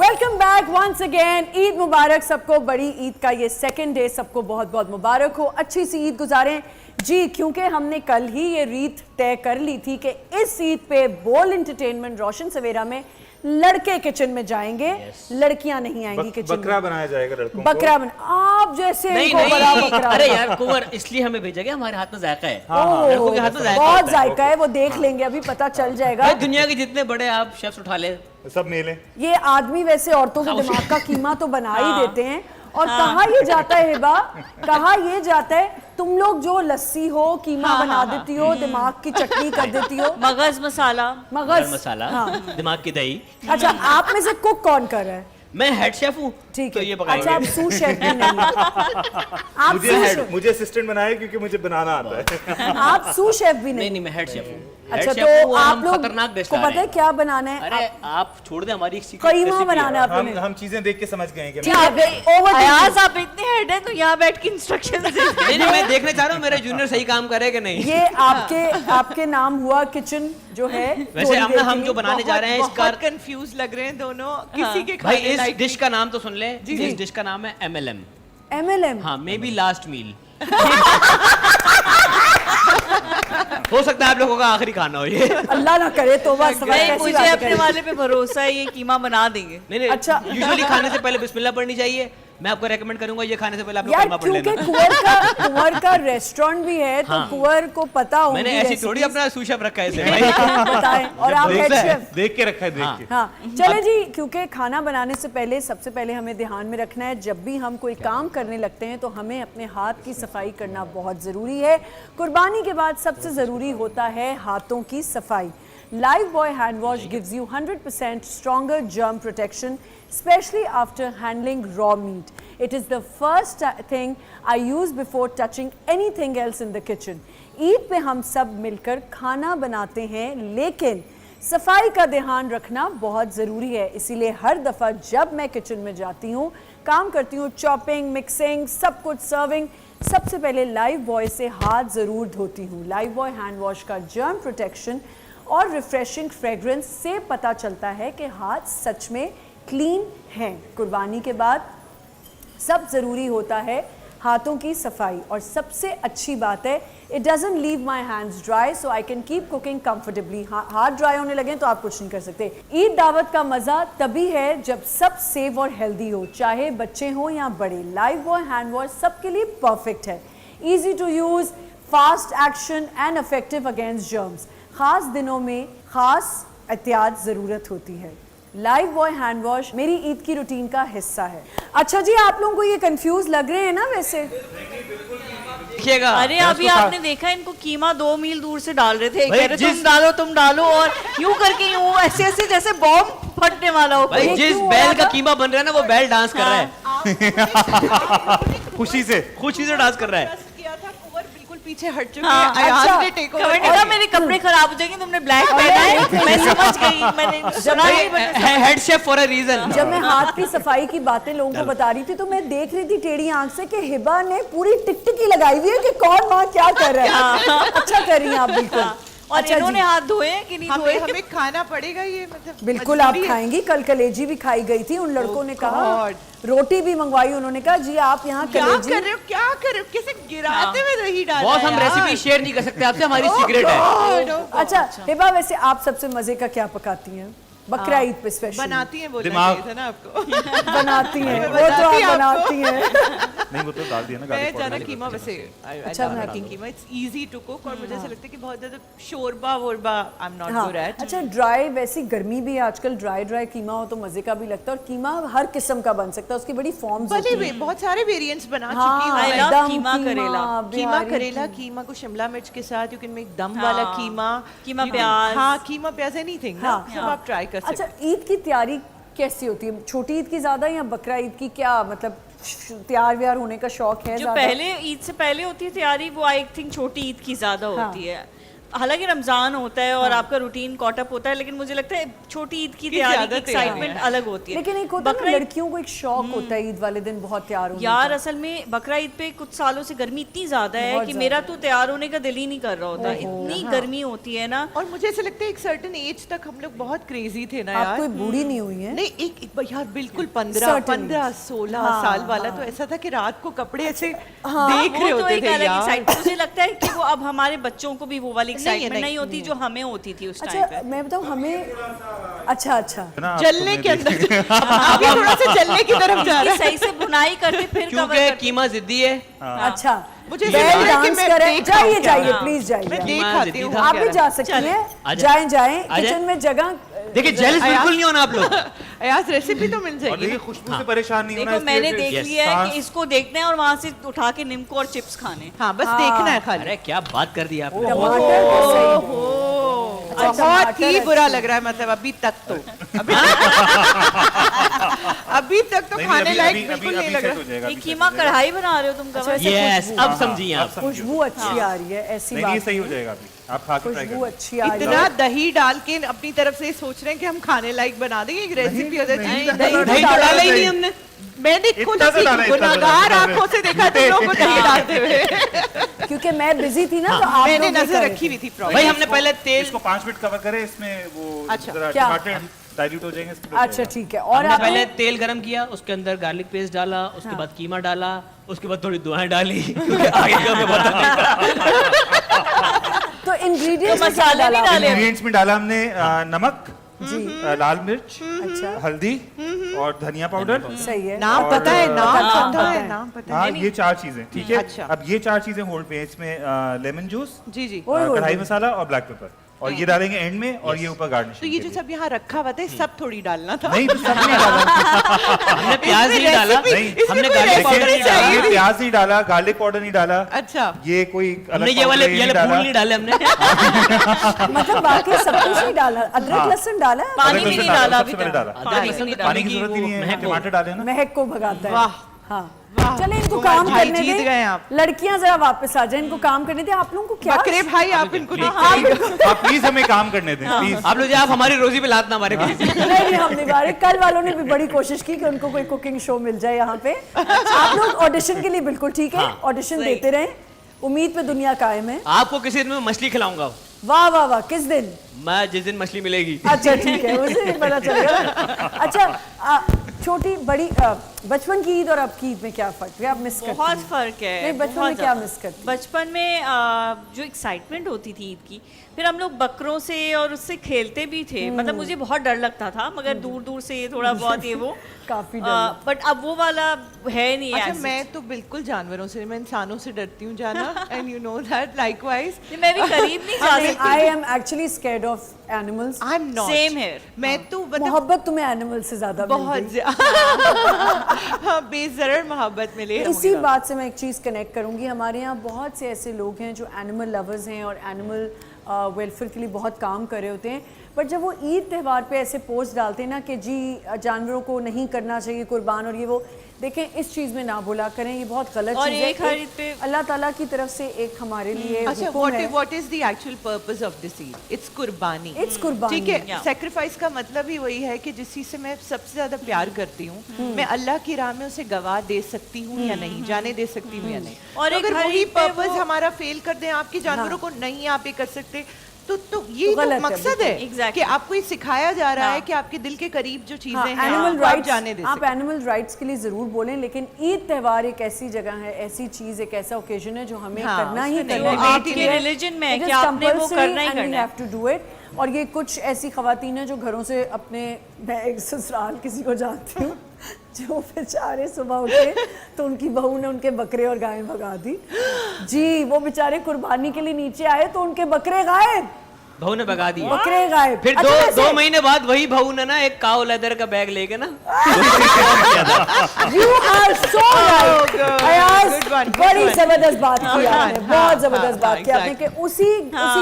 Welcome back once again. Eid मुबारक सबको। बड़ी ईद का ये सेकंड डे सबको बहुत बहुत मुबारक हो। अच्छी सी ईद गुजारें जी, क्योंकि हमने कल ही ये रीत तय कर ली थी कि इस ईद पे बोल एंटरटेनमेंट रोशन सवेरा में लड़के किचन में जाएंगे, लड़कियां नहीं आएंगी किचन में। बकरा बनाया जाएगा लड़कों बकरा आप जैसे नहीं इनको बड़ा नहीं, बकरा। अरे यार कुंवर इसलिए हमें भेजा गया, हमारे हाथ में जायका है। ओह, लड़कों के हाथ में जायका बहुत होता है। जायका है, वो देख लेंगे, अभी पता चल जाएगा। भाई दुनिया के जितने बड़े आप शेफ्स उठा ले, सब मेले। ये आदमी वैसे औरतों के दिमाग का कीमा तो बना ही देते हैं। और कहाँ ये जाता है हिबा, कहाँ ये जाता है, तुम लोग जो लस्सी हो कीमा बना देती हो, दिमाग की चटनी कर देती हो, मगज मसाला, गरम मसाला, दिमाग की दही। अच्छा आप में से कुक कौन कर रहा है? मैं हेड शेफ हूँ, ठीक तो है। ये पकाएंगे। अच्छा आप सूस शेफ भी नहीं है। आप मुझे असिस्टेंट बनाया क्योंकि मुझे बनाना आता है। आप सूस शेफ भी नहीं नहीं। मैं हेड शेफ हूँ। अच्छा Head chef हूँ तो और आप हम लोग खतरनाक डिश को ला पता रहे है हैं। क्या बनाना है? अरे आप छोड़ दे, हमारी एक secret कीमा recipe बनाना है आपने। हम चीजें देख के समझ गए हैं कि ठीक है, ओवर अयाज आप इतने हेड हैं तो यहाँ बैठ के इंस्ट्रक्शन दे। नहीं नहीं, मैं देखना चाह रहा हूँ मेरे जूनियर सही काम करे कि नहीं। ये आपके नाम हुआ किचन जो है। वैसे हम जो बनाने जा रहे हैं इसका, बहुत कंफ्यूज लग रहे हैं दोनों। किसी के भाई खाने इस लायक डिश का नाम तो सुन ले। इस डिश का नाम है MLM। MLM। हाँ, मे बी लास्ट मील। हो सकता है आप लोगों का आखिरी खाना हो ये। अल्लाह ना करे, तौबा सवाल नहीं, कैसी मुझे बातें अपने करें। वाले पे भरोसा है, ये कीमा बना देंगे। नहीं नहीं, अच्छा। यूजुअली खाने से पहले बिस्मिल्लाह पढ़नी चाहिए। मैं आपको रेकमेंड करूंगा ये खाने से पहले आप लोग यार कलमा पढ़ क्योंकि लेना। कुंवर का रेस्टोरेंट भी है तो कुंवर को पता होगी। मैंने ऐसी थोड़ी अपना सूशेफ रखा है इसे भाई। बताएं। और आप हेड शेफ। देख के रखा है, देख के। हाँ चले जी, क्योंकि खाना बनाने से पहले सबसे पहले हमें ध्यान में रखना है, जब भी हम कोई काम करने लगते हैं तो हमें अपने हाथ की सफाई करना बहुत ज़रूरी है। कुर्बानी के बाद सबसे ज़रूरी होता है हाथों की सफाई। Lifebuoy hand wash gives you 100% stronger germ protection, especially after handling raw meat. It is the first thing I use before touching anything else in the kitchen. Eid पे हम सब मिलकर खाना बनाते हैं, लेकिन सफाई का ध्यान रखना बहुत ज़रूरी है। इसीलिए हर दफ़ा जब मैं किचन में जाती हूँ, काम करती हूँ, चॉपिंग, मिक्सिंग, सब कुछ सर्विंग, सबसे पहले Lifebuoy से हाथ ज़रूर धोती हूँ। Lifebuoy हैंड वॉश का जर्म प्रोटेक्शन और रिफ्रेशिंग फ्रेग्रेंस से पता चलता है कि हाथ सच में क्लीन हैं। कुर्बानी के बाद सब ज़रूरी होता है हाथों की सफाई। और सबसे अच्छी बात है, it doesn't leave my hands dry, so I can keep cooking comfortably. हाथ ड्राई होने लगे तो आप कुछ नहीं कर सकते। ईद दावत का मज़ा तभी है जब सब सेफ और हेल्दी हो, चाहे बच्चे हों या बड़े। Lifebuoy हैंड वॉश सबके लिए परफेक्ट है। Easy to use, fast action and effective against germs. ख़ास दिनों में ख़ास एहतियात ज़रूरत होती है। Lifebuoy हैंड वॉश मेरी ईद की रूटीन का हिस्सा है। अच्छा जी, आप लोगों को ये कंफ्यूज लग रहे हैं ना? वैसे देखिएगा, अरे अभी आपने देखा इनको कीमा 2 मील दूर से डाल रहे थे, भाई कह रहे तुम डालो और यूं करके यूं ऐसे ऐसे जैसे बॉम्ब फटने वाला हो। भाई जिस बैल का कीमा बन रहा है ना, वो बैल डांस कर रहा है। खुशी से डांस कर रहा है। किया था, कुंवर बिल्कुल पीछे हट चुके हाँ, हैं। अयाज अच्छा, ने टेक कमेंट ओवर करा मेरे कपड़े खराब हो जाएंगे, तुमने ब्लैक पहना है। मैं समझ गई, मैंने सुना नहीं, but head chef for a reason. जब मैं हाथ की सफाई की बातें लोगों को बता रही थी तो मैं देख रही थी टेढ़ी आंख से कि हिबा ने पूरी टिकटिकी लगाई हुई है कि कौन वहाँ क्या कर रहा है। अच्छा कर रही हैं आप बिल्कुल। और अच्छा इन्होंने जी, हाथ धोए हैं कि नहीं धोए? हमें खाना पड़ेगा ये, मतलब बिल्कुल आप मजबूरी है। खाएंगी। कल कलेजी भी खाई गई थी, उन लड़कों ने कहा, रोटी भी मंगवाई, उन्होंने कहा जी आप यहाँ क्या कलेजी। कर रहे हो? कैसे गिराते हुए दही डाला बॉस, हम यार। रेसिपी शेयर नहीं कर सकते आपसे, हमारी सीक्रेट है। अच्छा हिबा, वैसे आप सबसे मजे का क्या पकाती हैं? बकरा ईद पे स्पेशल बनाती हैं बोलना दिमाग- चाहिए था ना आपको बनाती हैं, वो तो बताती आप आपको। बनाती हैं। नहीं वो तो डाल दिया ना मैं गार्लिक ज्यादा पाउडर कीमा वैसे अच्छा बनाती making keema it's easy to cook और मुझे ऐसा लगता है कि बहुत ज्यादा शोरबा वोरबा आई एम नॉट हाँ, गुड एट अच्छा ड्राई, वैसी गर्मी भी है आजकल, ड्राई कीमा हो तो मजे का भी लगता है, और कीमा हर किस्म का बन सकता है, उसकी बड़ी फॉर्म्स भले होती भी हैं। बहुत सारे वेरिएंट्स बना हाँ, चुकी हूँ I मैं। love दम कीमा करेला। कीमा बिहारी करेला कीमा को शिमला मिर्च के साथ यू कैन मेक दम वाला कीमा कीमा You can- प्याज। हाँ कीमा प्याज एनीथिंग ना हाँ, सब आप ट्राई कर सकते अच्छा ईद की तैयारी कैसी होती है? छोटी ईद की ज्यादा या बकरा ईद की, क्या मतलब तैयार व्यार होने का शौक है जो ज्यादा? पहले ईद से पहले होती है तैयारी, वो आई थिंक छोटी ईद की ज्यादा होती है। हालांकि रमजान होता है और आपका रूटीन कॉटअप होता है, लेकिन मुझे लगता है छोटी ईद की तैयारी ज्यादा की तैयारी एक्साइटमेंट है। अलग होती है। लेकिन एक होता है बकरा ना, ईद- लड़कियों को एक शौक होता है ईद वाले दिन बहुत तैयार होने यार का। असल में बकरा ईद पे कुछ सालों से गर्मी इतनी ज्यादा है बहुत कि ज्यादा। मेरा तो तैयार होने का दिल ही नहीं कर रहा होता, इतनी गर्मी होती है ना। और मुझे ऐसा लगता है एक सर्टेन एज तक हम लोग बहुत क्रेजी थे ना आप यार कोई बूढ़ी नहीं हुई है? नहीं एक यार बिल्कुल 15 Certainly. 16 साल वाला तो ऐसा था कि रात को कपड़े ऐसे हाँ, देख रहे वो तो होते एक थे अलग यार एक्साइटमेंट, मुझे लगता है कि वो अब हमारे बच्चों को भी वो वाली नहीं, एक्साइटमेंट नहीं, नहीं होती जो हमें होती थी उस टाइम अच्छा पे। मैं बताऊं हमें, अच्छा ना जलने के अंदर अभी थोड़ा सा जलने की तरफ जा रहा कि है सही से बुनाई करते फिर cover क्योंकि करते। कीमा जिद्दी है। अच्छा मुझे बैल ऐसा लग रहा है कि डांस मैं करें, देख रहा हूँ जाइए क्या। जाइए हाँ। प्लीज मैं जाइए, देख कीमा आती हूँ जिद्दी आप भी जा सकती चलें। हैं, आजा। जाएं जाएं आजा। किचन में जगह देखिए जेलस बिल्कुल नहीं होना आप लोग। अयाज रेसिपी तो मिल और जाएगी देखिए खुशबू से परेशान नहीं होना देखो इसलिए मैंने फिर देख Yes. लिया है सांस- कि इसको देखना है और वहां से उठा के निम्को और चिप्स खाने। हाँ बस देखना है खाली अरे क्या बात कर दी आपने। टमाटर तो सही। अच्छा, बहुत ही टमाटर बुरा अच्छे। लग रहा है मतलब अभी तक तो अभी तक तो नहीं, खाने अभी- लायक अभी- बिल्कुल अभी- नहीं अभी लग सेट रहा हो जाएगा, ये अभी कीमा सेट हो जाएगा। कढ़ाई बना रहे हो तुम कवर अच्छा, यस खुशबू। अब समझिए आप। खुशबू अच्छी आ रही है, ऐसी नहीं ये बात सही हो नहीं। जाएगा अभी, आप खा के ट्राई खुशबू करें। अच्छी आ रही इतना है। दही डाल के अपनी तरफ से सोच रहे हैं कि हम खाने लायक बना देंगे एक रेसिपी हो जाए नहीं, दही दही तो डाला ही नहीं हमने। मैंने खुद इतना तो ऐसी डाला, इतना तो गुनाहगार डाला। आंखों से देखा तुम लोगों को दही डालते हुए क्योंकि मैं बिजी थी ना, तो आप मैंने लोग ये नजर कर रहे रखी थे। हुई थी भाई प्रॉब्लम हमने पहले तेल इसको 5 मिनट कवर करें, इसमें वो अच्छा, जरा क्या? टमाटर डाइल्यूट हो जाएंगे इसके अच्छा ठीक है, और हमने आपने पहले तेल गरम किया, उसके अंदर गार्लिक पेस्ट डाला, उसके बाद कीमा डाला, उसके बाद थोड़ी दुआएं डाली क्योंकि आगे का हमें पता नहीं था। तो इंग्रेडिएंट्स तो मसाले भी डाले। इंग्रेडिएंट्स में डाला हमने नमक जी लाल मिर्च अच्छा हल्दी और धनिया पाउडर। सही है। नाम और- पता है नाम नाम पता पता है है। नाम पता हाँ है ये 4 चीजें ठीक है। अच्छा। अब ये 4 चीजें होल्ड पे हैं, इसमें लेमन जूस, जी जी ओए, ओए, कढ़ाई ओए। मसाला और ब्लैक पेपर, और ये डालेंगे एंड में, और ये ऊपर गार्निशिंग तो ये जो सब यहाँ रखा हुआ था ये सब थोड़ी डालना था नहीं तो सब नहीं डाला। हमने प्याज नहीं डाला, नहीं, हमने कोई गार्लिक recipe पाउडर नहीं डाला, ये प्याज नहीं डाला, गार्लिक पाउडर नहीं डाला, अच्छा ये कोई हमने ये वाले powder फूल नहीं डाले हमने। मतलब बाकी सब कुछ नहीं डाला, अदरक लहसुन डाला है, पानी अदरक भी नहीं लहसुन डाला सबसे अभी पहले तक। डाला। अदरक पानी लहसुन भी नहीं तो डाला। पानी की जरूरत ही नहीं है, महक हो। टमाटर डाले ना। महक को भगाता है। वाह हाँ वाह चले इनको कुमार काम भाई करने जीत दें। गए आप लड़कियां जरा वापस आ जाए, इनको काम करने दें। आप लोगों को क्या बकरे भाई आप इनको हाँ, देखते आप प्लीज हमें काम करने दें प्लीज। आप लोग आप हमारी रोजी पे लात ना मारे प्लीज। नहीं हम नहीं मारे। कल वालों ने भी बड़ी कोशिश की कि उनको कोई कुकिंग शो मिल जाए यहाँ पे। आप लोग ऑडिशन के लिए बिल्कुल ठीक है, ऑडिशन देते रहें, उम्मीद पे दुनिया कायम है। आपको किसी दिन मैं मछली खिलाऊंगा, वाह वाह वाह, किस दिन? मैं जिस दिन मछली मिलेगी। अच्छा ठीक है, उसे भी पता चलेगा। अच्छा छोटी बड़ी बचपन की ईद और अब की ईद में क्या फर्क है, आप मिस करती बहुत हैं? फर्क है। नहीं, बचपन बहुत में क्या ज़्यादा। मिस करती हैं? बचपन में जो एक्साइटमेंट होती थी ईद की, फिर हम लोग बकरों से और उससे खेलते भी थे। मतलब मुझे बहुत डर लगता था, मगर दूर दूर से थोड़ा बहुत ये वो काफी डर बट अब वो वाला है नहीं। अच्छा as मैं तो बिल्कुल जानवरों से मैं इंसानों से डरती हूँ जाना and you know that likewise such। मैं भी करीब नहीं जा सकती। I am actually scared of animals. I am not Same here। मैं तो मतलब मोहब्बत तुम्हें एनिमल से ज्यादा मिल बहुत गई। ज्यादा बेजरर मोहब्बत मिले इसी बात से मैं एक चीज़ कनेक्ट करूंगी। हमारे यहाँ बहुत से ऐसे लोग हैं जो एनिमल लवर्स हैं और एनिमल वेलफेयर के लिए बहुत काम कर रहे होते हैं, बट जब वो ईद त्यौहार पे ऐसे पोस्ट डालते हैं ना कि जी जानवरों को नहीं करना चाहिए कुर्बान, और ये वो देखें इस चीज़ में ना बोला करें, ये बहुत गलत और चीज़ है। एक हर ईद पे अल्लाह ताला की तरफ से एक हमारे लिए अच्छा हुक्म है। What is the actual purpose of this Eid? It's कुर्बानी। इट्स कुर्बानी। ठीक है, Yeah। सेक्रीफाइस का मतलब ही वही है कि जिस चीज से मैं सबसे ज्यादा प्यार करती हूँ मैं अल्लाह की राह में उसे गवा दे सकती हूँ या नहीं, जाने दे सकती हूँ या नहीं। और तो एक अगर हर वही ईद पे पर्पस वो- हमारा फेल कर दें, आपके जानवरों को नहीं आप ये कर सकते, तो ये तो तो गलत है, मकसद है Exactly। कि आपको ये सिखाया जा रहा है हाँ। कि आपके दिल के करीब जो चीजें हाँ, हैं एनिमल आपको आप राइट्स, जाने दे आप सकते। एनिमल राइट्स के लिए ज़रूर बोलें, लेकिन ईद त्यौहार एक ऐसी जगह है, ऐसी चीज़, एक ऐसा ओकेजन है जो हमें हाँ, करना ही उसमें करना जो है। आपके religion में है It कि is आपने वो compulsory करना ही and we करना है। have to do it। और ये कुछ ऐसी खवातीन हैं जो घरों से अपने, मैं एक ससुराल किसी को जानती हूँ जो बेचारे सुबह उठे तो उनकी बहू ने उनके बकरे और गायें भगा दी जी। वो बेचारे कुर्बानी के लिए नीचे आए तो उनके बकरे गायब, बहू ने भगा दी। बकरे गायब। फिर अच्छा, वैसे- 2 महीने बाद वही बहू ने ना एक काव लेदर का बैग लेके ना You are so right. good. Ayaz, Good one, good बड़ी one. जबरदस्त बात की हाँ, आपने, हाँ, बहुत हाँ, जबरदस्त बात की आपने exactly. कि उसी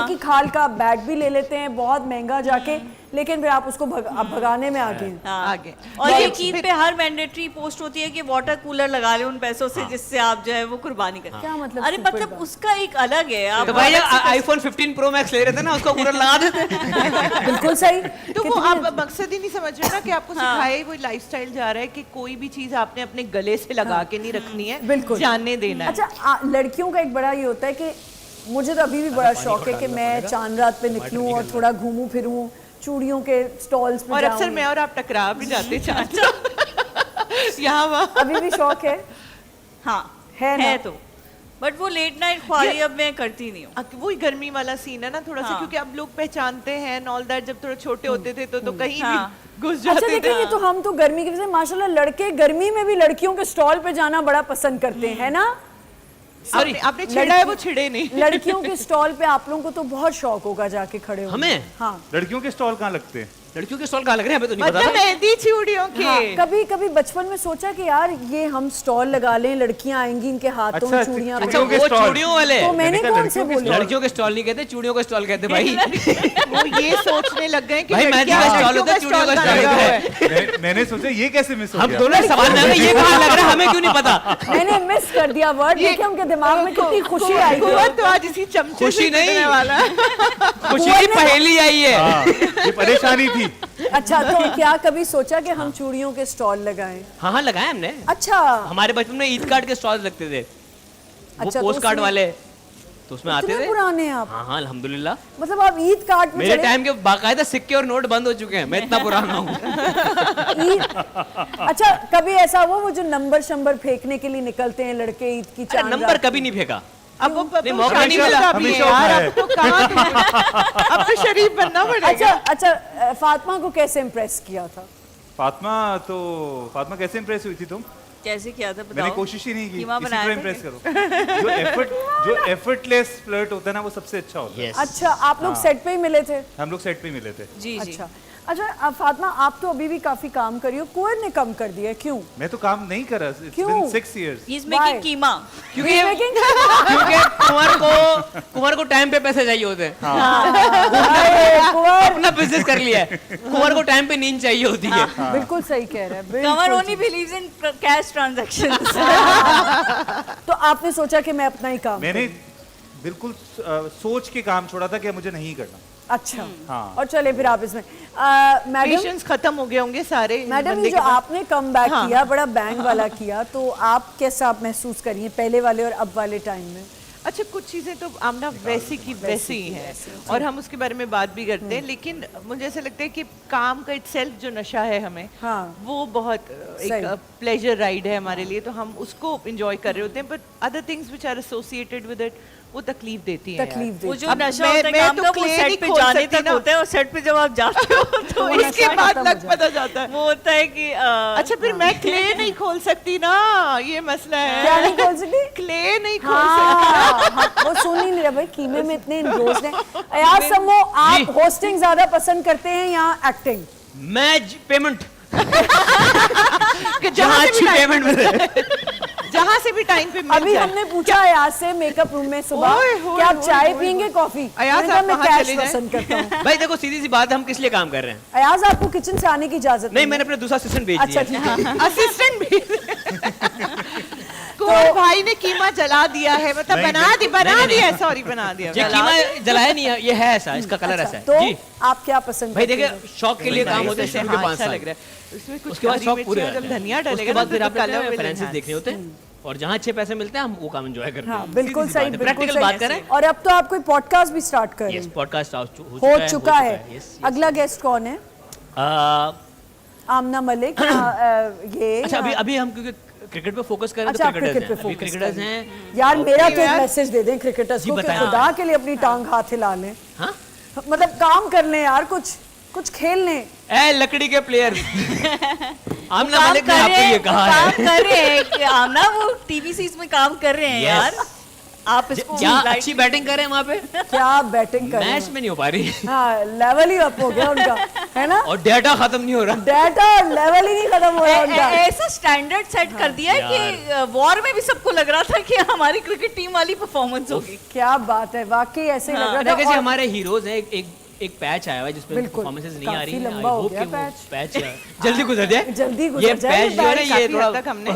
की खाल का बैग भी ले लेते हैं बहुत महंगा जाके, लेकिन फिर आप उसको भगाने में आगे हैं। आगे और ये फिर- ईद पे हर मैंडेटरी पोस्ट होती है कि वाटर कूलर लगा ले उन पैसों से जिससे आप जो है वो कुर्बानी करें। क्या मतलब अरे stupid मतलब बात? उसका एक अलग है। आप तो भाई आईफोन 15 प्रो मैक्स ले रहे थे ना, उसको पूरा लगा देते। बिल्कुल सही। तो वो कितनी- आप मकसद ही नहीं समझ रहे ना कि आपको सिखाया वो लाइफस्टाइल जा रहा है कि कोई भी चीज आपने अपने गले से लगा के नहीं रखनी है, बिल्कुल जानने देना है। अच्छा, लड़कियों का एक बड़ा ये होता है कि मुझे तो अभी भी बड़ा शौक है कि मैं चांद रात पे निकलूं और थोड़ा घूमूं फिरूं, चूड़ियों के स्टॉल्स पे और जाऊं। अक्सर मैं और आप टकरा भी जाते यहाँ वहाँ। अभी भी शौक है। हाँ है ना? है तो, बट वो लेट नाइट ख्वारी अब मैं करती नहीं हूँ। वही गर्मी वाला सीन है ना थोड़ा सा, हाँ। क्योंकि अब लोग पहचानते हैं एंड ऑल दैट। जब थोड़ा छोटे होते थे तो कहीं हाँ। भी घुस अच्छा जाते देखिए, थे। ये तो हम तो गर्मी की वजह से माशाल्लाह लड़के गर्मी में भी लड़कियों के स्टॉल पे जाना बड़ा पसंद करते हैं, है ना? आपने छेड़ा है वो छिड़े नहीं। लड़कियों के स्टॉल पे आप लोगों को तो बहुत शौक होगा जाके खड़े हो। हमें? हाँ, लड़कियों के स्टॉल कहाँ लगते हैं? लड़कियों के स्टॉल कहाँ लग रहे हैं हमें तो नहीं मतलब पता। मेहंदी चूड़ियों के। हाँ, कभी कभी बचपन में सोचा कि यार ये हम स्टॉल लगा लें, लड़कियां आएंगी इनके हाथों में अच्छा, चूड़ियां अच्छा चूड़ियों के वो स्टॉल। चूड़ियों वाले। तो मैंने कहा कौन से लड़कियों के बोले? लड़कियों के स्टॉल नहीं कहते, चूड़ियों का स्टॉल कहते भाई। वो ये सोचने लग गए कि भाई, मैं लड़कियां जिसका स्टॉल लड़कियों होता है, का चूड़ियों का स्टॉल स्टॉल लगा हुआ होता है। मैंने सोचा ये कैसे मिस हो हम गया? दोनों सवाल में ये कहाँ लग रहा है, हमें क्यों नहीं पता? मैंने मिस कर दिया वर्ड, देखिए उनके दिमाग में कितनी खुशी आई। कुंवर तो आज इसी चमचे खुशी से नहीं। पिटने वाला है। खुशी की पहेली आई है। हाँ, ये परेशानी थी। अच्छा, तो क्या कभी सोचा कि हम चूड़ियों के स्टॉल लगाएं? हाँ हाँ लगाए हमने। अच्छा हमारे बचपन में ईद कार्ड के स्टॉल लगते थे, वो अच्छा, तो पोस्ट कार्ड उसमें- वाले, तो उसमें आते इतने थे। पुराने हैं आप? हाँ हाँ अल्हम्दुलिल्लाह। मतलब आप ईद कार्ड में मेरे चले? टाइम के बाकायदा सिक्के और नोट बंद हो चुके हैं, मैं इतना पुराना हूँ। अच्छा, कभी ऐसा हुआ वो जो नंबर शंबर फेंकने के लिए निकलते हैं लड़के ईद की अरे चांद नंबर रात कभी नहीं फेंका। अब वो नहीं, मौका नहीं शरीफ मिला। का भी है हमेशा यार, उठाया अब तो कहाँ अब तो शरीफ बनना पड़ेगा। अच्छा अच्छा, फातिमा को कैसे इम्प्रेस किया था? फातिमा कैसे इम्प्रेस हुई थी तुम? कैसे किया था बताओ? मैंने कोशिश ही नहीं की, कीमा इसी बनाया को था इम्प्रेस कि- करो। जो एफर्टलेस फ्लर्ट होता है ना, वो सबसे अच्छा होता है। अच्छा, आप लोग सेट पे ही मिले थे? हम लोग सेट पे ही मिले थे। जी जी। अच्छा अच्छा, फातिमा आप तो अभी भी काफी काम कर रही हो, कुंवर ने कम कर दिया है, क्यों? मैं तो काम नहीं कर रहा, it's क्यों? been 6 years। He is Why? Making keema. क्योंकि Making- क्योंकि कुंवर को टाइम पे पैसे चाहिए होते हैं। अरे, कुंवर अपना बिजनेस कर लिया है, कुंवर को टाइम पे नींद चाहिए होती है। बिल्कुल सही कह रहा है, कमर बिल्कुल। Only believes in cash transactions. तो आपने सोचा कि मैं अपना ही काम मैंने करूं। बिल्कुल सोच के काम छोड़ा था कि मुझे नहीं करना। अच्छा, हाँ। और चले फिर आप इसमें मैडम, पेशेंस खत्म हो गए होंगे सारे इस मैडम बंदे ये के जो पास। आपने कम बैक हाँ। किया, बड़ा बैंग वाला किया, तो आप कैसा आप महसूस करिए पहले वाले और अब वाले टाइम में? अच्छा, कुछ चीजें तो आमना वैसी की वैसी ही हैं और हम उसके बारे में बात भी करते हैं, लेकिन मुझे ऐसा लगता है कि काम का इटसेल्फ जो नशा है हमें, हाँ। वो बहुत सही। एक प्लेजर राइड है हमारे लिए, तो हम उसको एंजॉय कर रहे होते हैं, but other things which are associated with it वो तकलीफ देती हैं। तकलीफ यार। दे वो जो अब नशा मैं- होता है मैं काम तो का, वो clay नहीं सेट पे खोल जाने सकती तक ना। होता है और सेट पे जब आप जाते हो तो वो उसके नशा बाद खत्म लग हो पता जाता है। वो होता है कि अच्छा, फिर मैं क्ले नहीं खोल सकती ना, ये मसला है। क्या नहीं खोल सकती? क्ले नहीं खोल सकती। हाँ, वो सुन ही नहीं रहा भाई, कीमे में इतने इंडोर्स हैं। अयाज सम्मो, आप होस्टिंग ज्यादा पसंद करते हैं या एक्टिंग? मैं पेमेंट, कि जहाँ जहाँ से अच्छी भी टाइम पेमेंट मिले। जहाँ से भी टाइम पे मिल अभी जाए। हमने पूछा अयाज से मेकअप रूम में सुबह ओए, ओए, कि आप ओए, चाय ओए, पियेंगे कॉफी? अयाज, मैंने कहा, आप मैं वहाँ कैश चले जाएं। पसंद करता हूँ। भाई देखो सीधी सी बात है, हम किस लिए काम कर रहे हैं? अयाज, आपको किचन से आने की इजाजत नहीं, मैंने अपना दूसरा असिस्टेंट भेज अच्छा दिया। ठीक है। असिस्टेंट भी कुंवर भाई ने कीमा जला दिया है, मतलब नहीं, बना दिया है, सॉरी बना दिया ये कीमा जलाया नहीं है, ये है ऐसा, इसका कलर ऐसा तो है जी। आप क्या पसंद भाई करते देखिए, हैं? शौक के लिए काम होता है शुरू के 5 अच्छा साल, लग रहा है। उसमें कुछ उसके बाद हरी शौक मिर्ची पूरे और हो जब जाते हैं। धनिया उसके डलेगा बाद ना फिर तो आप कलर will फाइनेंसेस enhance। देखने होते हैं, और जहाँ अच्छे पैसे मिलते हैं हम वो काम एंजॉय करते हैं। हाँ, बिल्कुल सही, बिल्कुल प्रैक्टिकल बात सही। करें। और अब तो आप कोई पॉडकास्ट भी स्टार्ट कर रहे यस, हैं। पॉडकास्ट हो चुका है। yes, yes, अगला गेस्ट कौन है? आमना मलिक ये? अच्छा, अभी हम क्योंकि क्रिकेट पे फोकस कर रहे हैं, अच्छा, तो आप क्रिकेट पे क्रिकेटर्स हैं, अभी फोकस क्रिकेटर्स कर रहे हैं। यार मेरा तो एक यार। मैसेज दे दें क्रिकेटर्स जी, को कि बताएं। खुदा के लिए अपनी टांग हाथ हिला लें। हाँ, मतलब काम कर लें यार, कुछ खेल लें। ए लकड़ी के प्लेयर आमना काम मलिक ने कर आपको रहे ये हैं, कहा काम है। कर रहे हैं कि आमना वो टीवी सीरीज में काम कर रहे हैं Yes. यार। आप इसको क्या like- अच्छी बैटिंग कर रहे हैं वहाँ पे, क्या बैटिंग कर रहे मैच हैं। में नहीं हो पा रही हाँ, लेवल ही अप हो गया उनका, है ना। और डेटा खत्म नहीं हो रहा। डाटा लेवल ही नहीं खत्म हो रहा उनका। ऐसा स्टैंडर्ड सेट कर दिया है कि वॉर में भी सबको लग रहा था कि हमारी क्रिकेट टीम वाली परफॉर्मेंस होगी। क्या बात है, वाकई ऐसे ही लग रहा था। जैसे और हमारे हीरोज हैं, एक पैच आया हुआ है जिसमें बिल्कुल, परफॉर्मेंसेस नहीं आ रही काफी हैं। लंबा हो I hope गया कि वो पैच। पैच जल्दी गुजर जाए। जल्दी गुजर ये जाए, पैच जो है ना बैच ये काफी थोड़ा हद तक हमने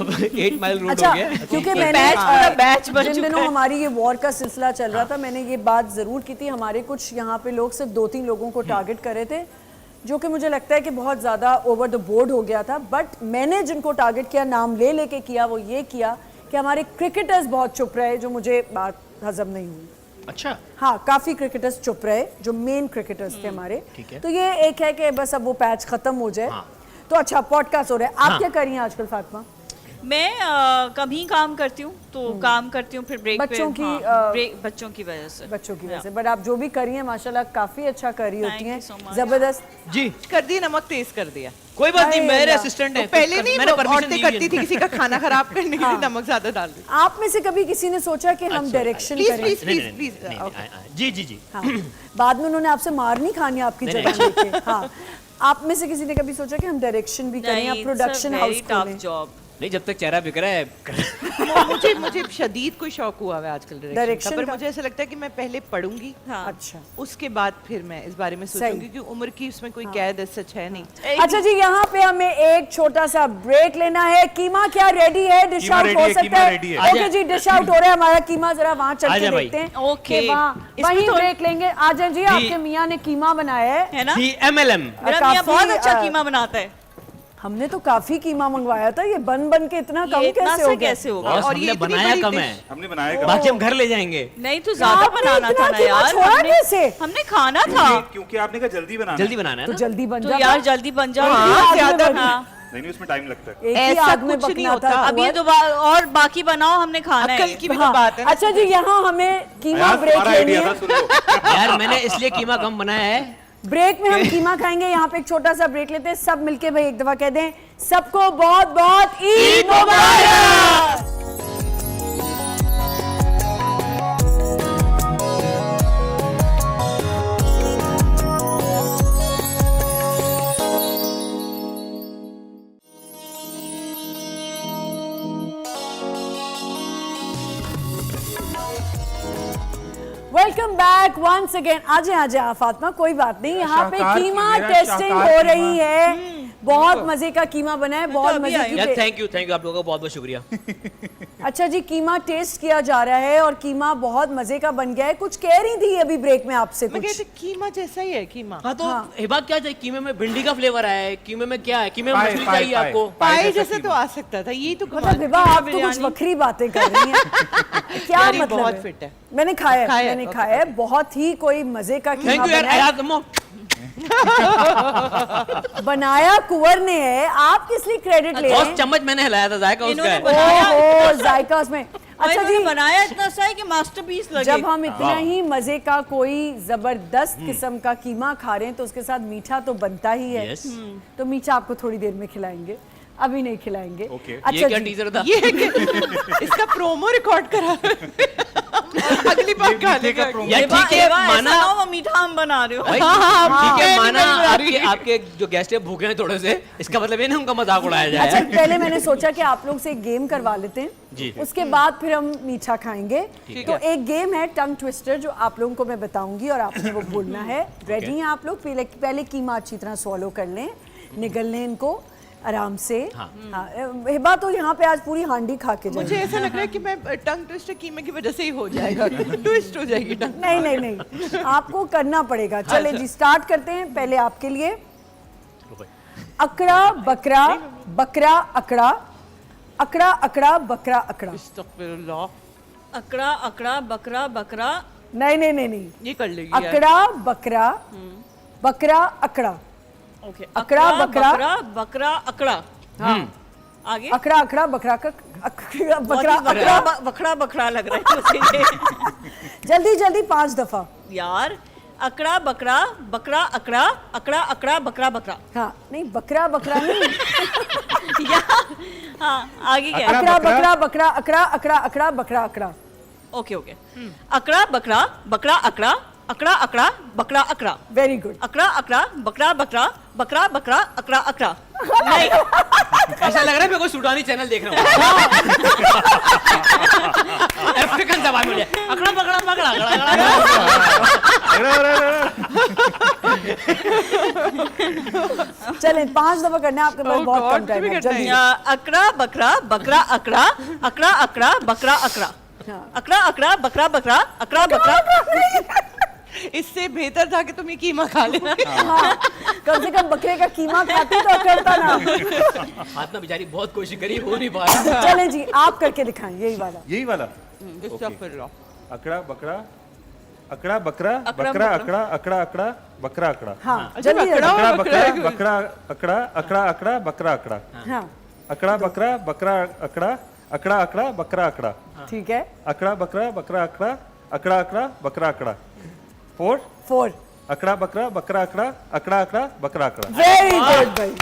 8 माइल रूट अच्छा, हो गया। क्योंकि ये मैंने बैच पूरा बैच बन जिन चुका दिनों है। हमारी ये वॉर का सिलसिला चल रहा था, मैंने ये बात जरूर की थी। हमारे कुछ यहाँ पे लोग सिर्फ 2-3 लोगों को टारगेट कर रहे थे, जो कि मुझे लगता है कि बहुत ज़्यादा ओवर द बोर्ड हो गया था। बट मैंने जिनको टारगेट किया, नाम ले लेके किया, वो ये किया कि हमारे क्रिकेटर्स बहुत चुप रहे, जो मुझे बात हजम नहीं हुई। अच्छा, हाँ, काफी क्रिकेटर्स चुप रहे, जो मेन क्रिकेटर्स थे हमारे। ठीक है। तो ये एक है कि बस अब वो पैच खत्म हो जाए। तो अच्छा, पॉडकास्ट हो रहा है। आप क्या कर रही हैं आजकल फातिमा? मैं कम ही काम करती हूँ, तो काम करती हूँ फिर ब्रेक बच्चों पे, की, हाँ, ब्रेक बच्चों की वजह से। बच्चों की वजह से। बट आप जो भी कर रही हैं माशाल्लाह काफी अच्छा कर रही होती Thank हैं, you so much. जबरदस्त। जी कर दिया, नमक तेज कर दिया। कोई बात नहीं, अरे मेरे अल्लाह। असिस्टेंट तो है। पहले नहीं मैंने वो परमिशन औरतें दी करती थी किसी का खाना खराब करने के लिए नमक ज्यादा डाल दी। आप में से कभी किसी ने सोचा कि हम डायरेक्शन प्लीज करें? प्लीज नहीं, प्लीज नहीं, प्लीज नहीं, नहीं, जी जी जी। हाँ, बाद में उन्होंने आपसे मार नहीं खानी आपकी नहीं, जगह लेके। हाँ, आप में से किसी ने कभी सोचा कि हम डायरेक्शन भी करें या प्रोडक्शन हाउस खोलें? जॉब। नहीं, जब तक चेहरा बिक रहा है मुझे शदीद कोई शौक हुआ है आजकल Direction डायरेक्शन का, पर का? मुझे ऐसा लगता है कि मैं पहले पढ़ूंगी, हाँ। अच्छा उसके बाद फिर मैं इस बारे में सही। सोचूंगी कि उम्र की उसमें कोई कैद सच है नहीं। अच्छा जी, यहाँ पे हमें एक छोटा सा ब्रेक लेना है। कीमा क्या रेडी है? डिश कीमा आउट ready हो है, सकता कीमा है? ready है। ओके जी, डिश आउट हो रहा है हमारा कीमा। जरा वहाँ चल के आजा भाई। देखते हैं। ओके। कि वहाँ इसमें वहीं तो- ब्रेक लेंगे। आ जाए जी, आपके मियाँ ने कीमा बनाया है। है ना? जी MLM। मेरा मियाँ काफी, बहुत अच्छा अ, कीमा बनाता है। हमने तो काफी कीमा मंगवाया था, ये बन के इतना कम ये इतना कैसे सा हो गया? कैसे होगा? बॉस, और ये हमने इतनी बनाया बड़ी कम dish। है, हमने बनाया बाकी हम घर ले जाएंगे। नहीं तो ज्यादा आपने बनाना इतना था ना कीमा यार। छोड़ा कैसे? हमने खाना था। क्योंकि आपने कहा जल्दी बनाना जल्दी बनाना है तो ना। जल्दी बन तो जाता। यार जल्दी बन जाओ। हाँ, हाँ, ज्यादा हाँ। नहीं उसमें टाइम लगता है। एक ही ऐसा आग में कुछ नहीं पकना होता। था। अब ये तो और बाकी बनाओ, हमने खाना अक्ल है। की भी तो हाँ, बात है ना। अच्छा जी, यहाँ हमें कीमा यार ब्रेक तुम्हारा लेनी आइडिया है। था, सुन लो। यार मैंने इसलिए कीमा कम बनाया है। ब्रेक में हम कीमा खाएंगे। यहाँ पे एक छोटा सा ब्रेक लेते हैं, सब मिलके भाई एक दफा कह दें सबको बहुत बहुत ईद मुबारक। Welcome back once again. आजे फातिमा, कोई बात नहीं। यहाँ पे शाहकार कीमा मेरा टेस्टिंग शाहकार हो कीमा। रही है। बहुत मजे का कीमा बना है, बहुत अभी मजे आई की यार टे- थैंक यू आप लोगों का बहुत बहुत शुक्रिया। अच्छा जी, कीमा टेस्ट किया जा रहा है और कीमा बहुत मजे का बन गया है। कुछ कह रही थी अभी ब्रेक में आपसे मैं कुछ। कहती कीमा जैसा ही है कीमा। हाँ तो हिबा क्या चाहिए? कीमे में भिंडी का फ्लेवर आया है, कीमे में क्या है? कीमे में पाए, मछली पाए, चाहिए पाए। आपको? पाए जैसा तो आ सकता था, यही तो मतलब कमाल। विभा, आप तो कुछ बकरी बातें कर रही हैं। क्या यार, ये मतलब बहुत है? फिट है। मैंने खाया है, खाया है, मैंने ओके, खाया है। बहुत ही कोई मजे का कीमा थैंक यू यार, बना है। यार तुम बनाया कुंवर ने है, आप किस लिए क्रेडिट ले रहे बॉस हैं? चम्मच मैंने हिलाया था, जायका उसका इन्होंने है। बनाया। ओहो, जायका उसमें। अच्छा अच्छा जी, बनाया इतना सा है कि मास्टरपीस लगे। जब हम इतना ही मजे का कोई जबरदस्त किस्म का कीमा खा रहे हैं तो उसके साथ मीठा तो बनता ही है। Yes. तो मीठा आपको थोड़ी देर में खिलाएंगे, अभी नहीं खिलाएंगे। Okay. ये अच्छा क्या जी, टीजर था? ये इसका प्रोमो रिकॉर्ड करा। अगली बार खाने का यार ठीक है, माना वो मीठा हम बना रहे हो। भाई, ठीक है, माना आपके जो गेस्ट है भूखे हैं थोड़े से, इसका मतलब ये ना उनका मजाक उड़ाया अच्छा जाए। पहले मैंने सोचा कि आप लोग से एक गेम करवा लेते जी। हैं, उसके बाद फिर हम मीठा खाएंगे। तो एक गेम है टंग ट्विस्टर, जो आप लोगों को मैं बताऊंगी और आपने वो बोलना है। रेडी हैं आप लोग? पहले कीमा अच्छी तरह सॉलो कर लें, निगल लें इनको आराम से। हाँ, हिबा तो यहाँ पे आज पूरी हांडी खा के मुझे जाएगी। ऐसा लग रहा है कि मैं टंग ट्विस्टर कीमे की वजह से ही हो जाएगा। ट्विस्ट हो जाएगी टंग। नहीं, आपको करना पड़ेगा। चले जी, स्टार्ट करते हैं। पहले आपके लिए अकड़ा बकरा बकरा अकड़ा, अकड़ा अकड़ा बकरा अकड़ा। अस्तगफिरुल्लाह। अकड़ा अकड़ा बकरा बकरा। नहीं, ये कर लेगी यार। अकड़ा बकरा बकरा अकड़ा, ओके। अकड़ा, बकरा। बकरा अकड़ा। आगे अकड़ा अकड़ा बकरा का अकड़ा बहुत बकरा ही अकड़ा। बकरा बकरा बकरा लग रहा है मुझे ये। जल्दी जल्दी 5 दफा। यार अकड़ा बकरा बकरा अकड़ा अकड़ा अकड़ा बकरा बकरा। हाँ नहीं, बकरा बकरा नहीं। हाँ आगे क्या? अकड़ा बकरा बकरा अकड़ा अकड़ा अकड़ा बकरा अकड़ा। Okay okay. अकड़ा बकरा बकरा अकड़ा अकड़ा अकड़ा बकरा अकड़ा। Very good. अकड़ा अकड़ा बकरा बकरा बकरा बकरा अकड़ा अकड़ा। नहीं ऐसा लग रहा है मैं कोई सूडानी चैनल देख रहा हूँ। अफ्रीकन जबान में अकड़ा बकड़ा बकड़ा चलें 5 दफा करना है, आपके पास बहुत कम टाइम है, जल्दी। अकड़ा बकरा बकरा अकड़ा अकड़ा अकड़ा बकरा अकड़ा। अकड़ा अकड़ा बकरा बकरा अकड़ा बकरा। इससे बेहतर था कि तुम ये कीमा खा लेना। हाँ, कम से कम बकरे का कीमा खाती तो करता ना। फातिमा बेचारी बहुत कोशिश करी, हो नहीं पा रहा। चलें जी, आप करके दिखाएं यही वाला। यही वाला। अकड़ा बकरा अकड़ा बकरा बकरा अकड़ा अकड़ा अकड़ा बकरा अकड़ा। हाँ जल्दी अकड़ा बकरा बकरा अकड़ा अकड़ा अकड़ा बकरा अकड़ा। हाँ अकड़ा बकरा बकरा अकड़ा अकड़ा अकड़ा बकरा अकड़ा। ठीक है। अकड़ा बकरा बकरा अकड़ा अकड़ा अकड़ा बकरा अकड़ा। 4 अकड़ा बकरा बकरा अकड़ा अकड़ा अकड़ा बकरा अकड़ा। वेरी गुड भाई।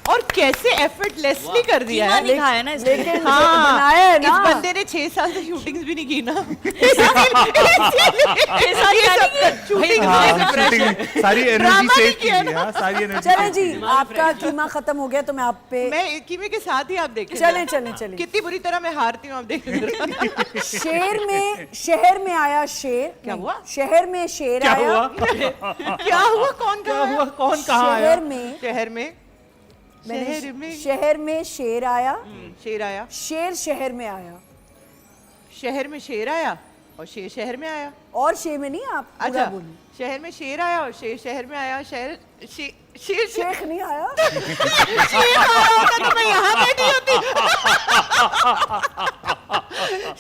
और कैसे एफर्टलेसली कर दिया है। लिखा है ना इसमें। लेकिन हाँ, बनाया है इस ना। बंदे ने 6 साल से शूटिंग्स भी नहीं की ना। सारी एनर्जी सेव की है। हाँ, सारी एनर्जी। चलें जी, आपका कीमा खत्म हो गया तो मैं आप पे मैं कीमे के साथ ही आप देखें। चलें चलें चलें। कितनी बुरी तरह मैं हारती हूँ, आप देख। शहर में आया शेर। क्या हुआ? शहर में शेर आया। क्या हुआ? कौन कहाँ आया? कौन कहाँ आया? शहर में शहर में शेर आया। शेर आया। शेर शहर में आया। शहर में शेर आया और शेर शहर में आया। और शेर में नहीं, आप पूरा अच्छा, बोलिए। शहर में शेर आया और शेर शहर में आया। शेर शेख नहीं आया। शेर आया होता तो मैं यहाँ बैठी होती।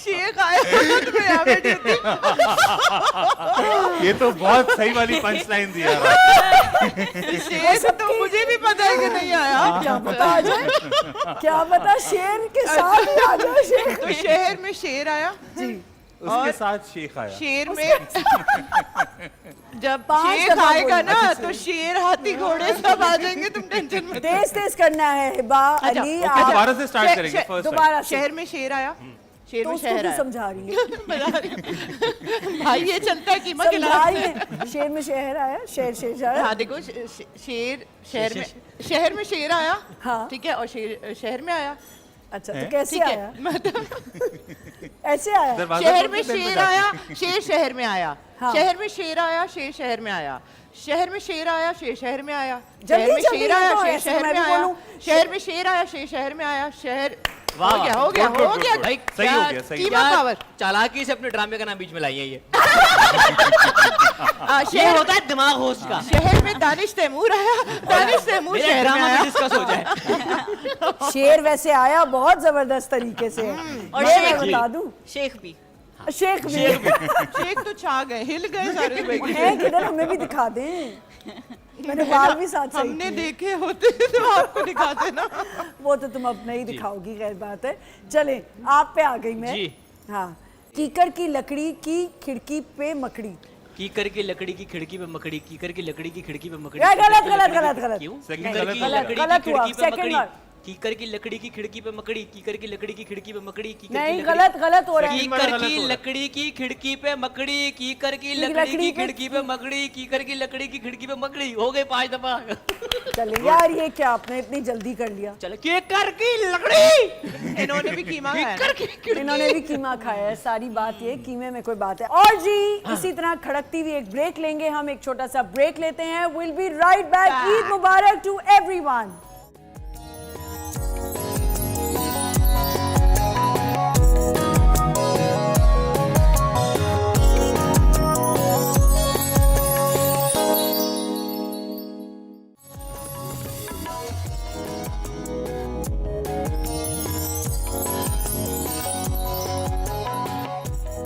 शेख आया होता तो मैं यहाँ बैठी होती। ये तो बहुत सही वाली पंच लाइन दिया। शेर तो मुझे भी पता है कि नहीं आया। क्या पता आ जाए, क्या पता शेर के साथ ही आ जाए शेर। तो शहर में शेर आया जी, उसके साथ शेख आया। शेर में जब 5 शेख दफा आएगा बोलना। ना तो शेर हाथी घोड़े सब आ जाएंगे, तुम टेंशन मत। तेज तेज करना है हिबा अच्छा, अली। ओके, आप दोबारा से स्टार्ट करेंगे। दोबारा से। शहर में शेर आया। शेर तो में उसको शहर क्यों आया। समझा रही है? भाई ये चलता है कीमा के समझा लास्ट रही में। है। शेर में शहर आया। शेर आया। हाँ देखो, शेर शहर में शेर आया। हाँ। ठीक है, और शेर शहर में आया। अच्छा तो कैसे ठीक आया? है, मतलब ऐसे आया। शहर में शेर आया, शेर शहर में आया। हाँ। शहर में शेर आया, शेर शहर में आया। शहर में शेर आया, शेर शहर में आया। जल्दी शहर में जल्दी शेर आया, बताओ, शेर ऐसे शहर मैं में भी आया। बोलूं। शहर में शेर आया, शेर शहर में आया। शहर वाह, हो गया, हो गया, गुड, हो गुड, गया। गुड। भाई सही हो गया, सही। कीमा पावर। चालाकी से अपने ड्रामे का नाम बीच में लाई है ये। ये शहर होता है दिमाग होश का। शहर में दानिश तैमूर आया, दानिश तैमूर मेरे शहर में ड्रामा आया। में डिस्कस हो जाए। शेर वैसे आया बहुत जबरदस्त तरीके से। और मैं शेख बता दूं, शेख भी। शेख भी शेख तो छा गए, हिल गए सारे बैठे। है किधर, हमें भी दिखा दें। मैंने बाल भी साथ सही हमने किए। देखे होते तो आपको दिखाते ना। वो तो तुम अब नहीं दिखाओगी, खैर बात है। चले आप पे आ गई मैं। जी। हाँ, कीकर की लकड़ी की खिड़की पे मकड़ी। कीकर की लकड़ी की खिड़की पे मकड़ी, कीकर की लकड़ी की खिड़की पे मकड़ी। यार, गलत, गलत, गलत, गलत। क्यों? Second कीकर की गलत, लकड़ी की गलत हुआ, खिड़की पे second मकड़ी। बार। कीकर की लकड़ी की खिड़की पे मकड़ी, कीकर की लकड़ी की खिड़की पे मकड़ी, कीकर नहीं, की गलत गलत हो रहा है। कीकर की लकड़ी की खिड़की पे मकड़ी, कीकर की लकड़ी की खिड़की पे मकड़ी, कीकर की लकड़ी की खिड़की पे मकड़ी। हो गए 5 दफा। चले यार, ये क्या आपने इतनी जल्दी कर लिया। चलो, कीकर की लकड़ी। इन्होंने भी कीमा खाया ना। इन्होंने भी कीमा खाया है, सारी बात ये कीमे में कोई बात है। और जी इसी तरह खड़कती हुई एक ब्रेक लेंगे हम, एक छोटा सा ब्रेक लेते हैं। Will be right back. Eid मुबारक टू एवरीवन।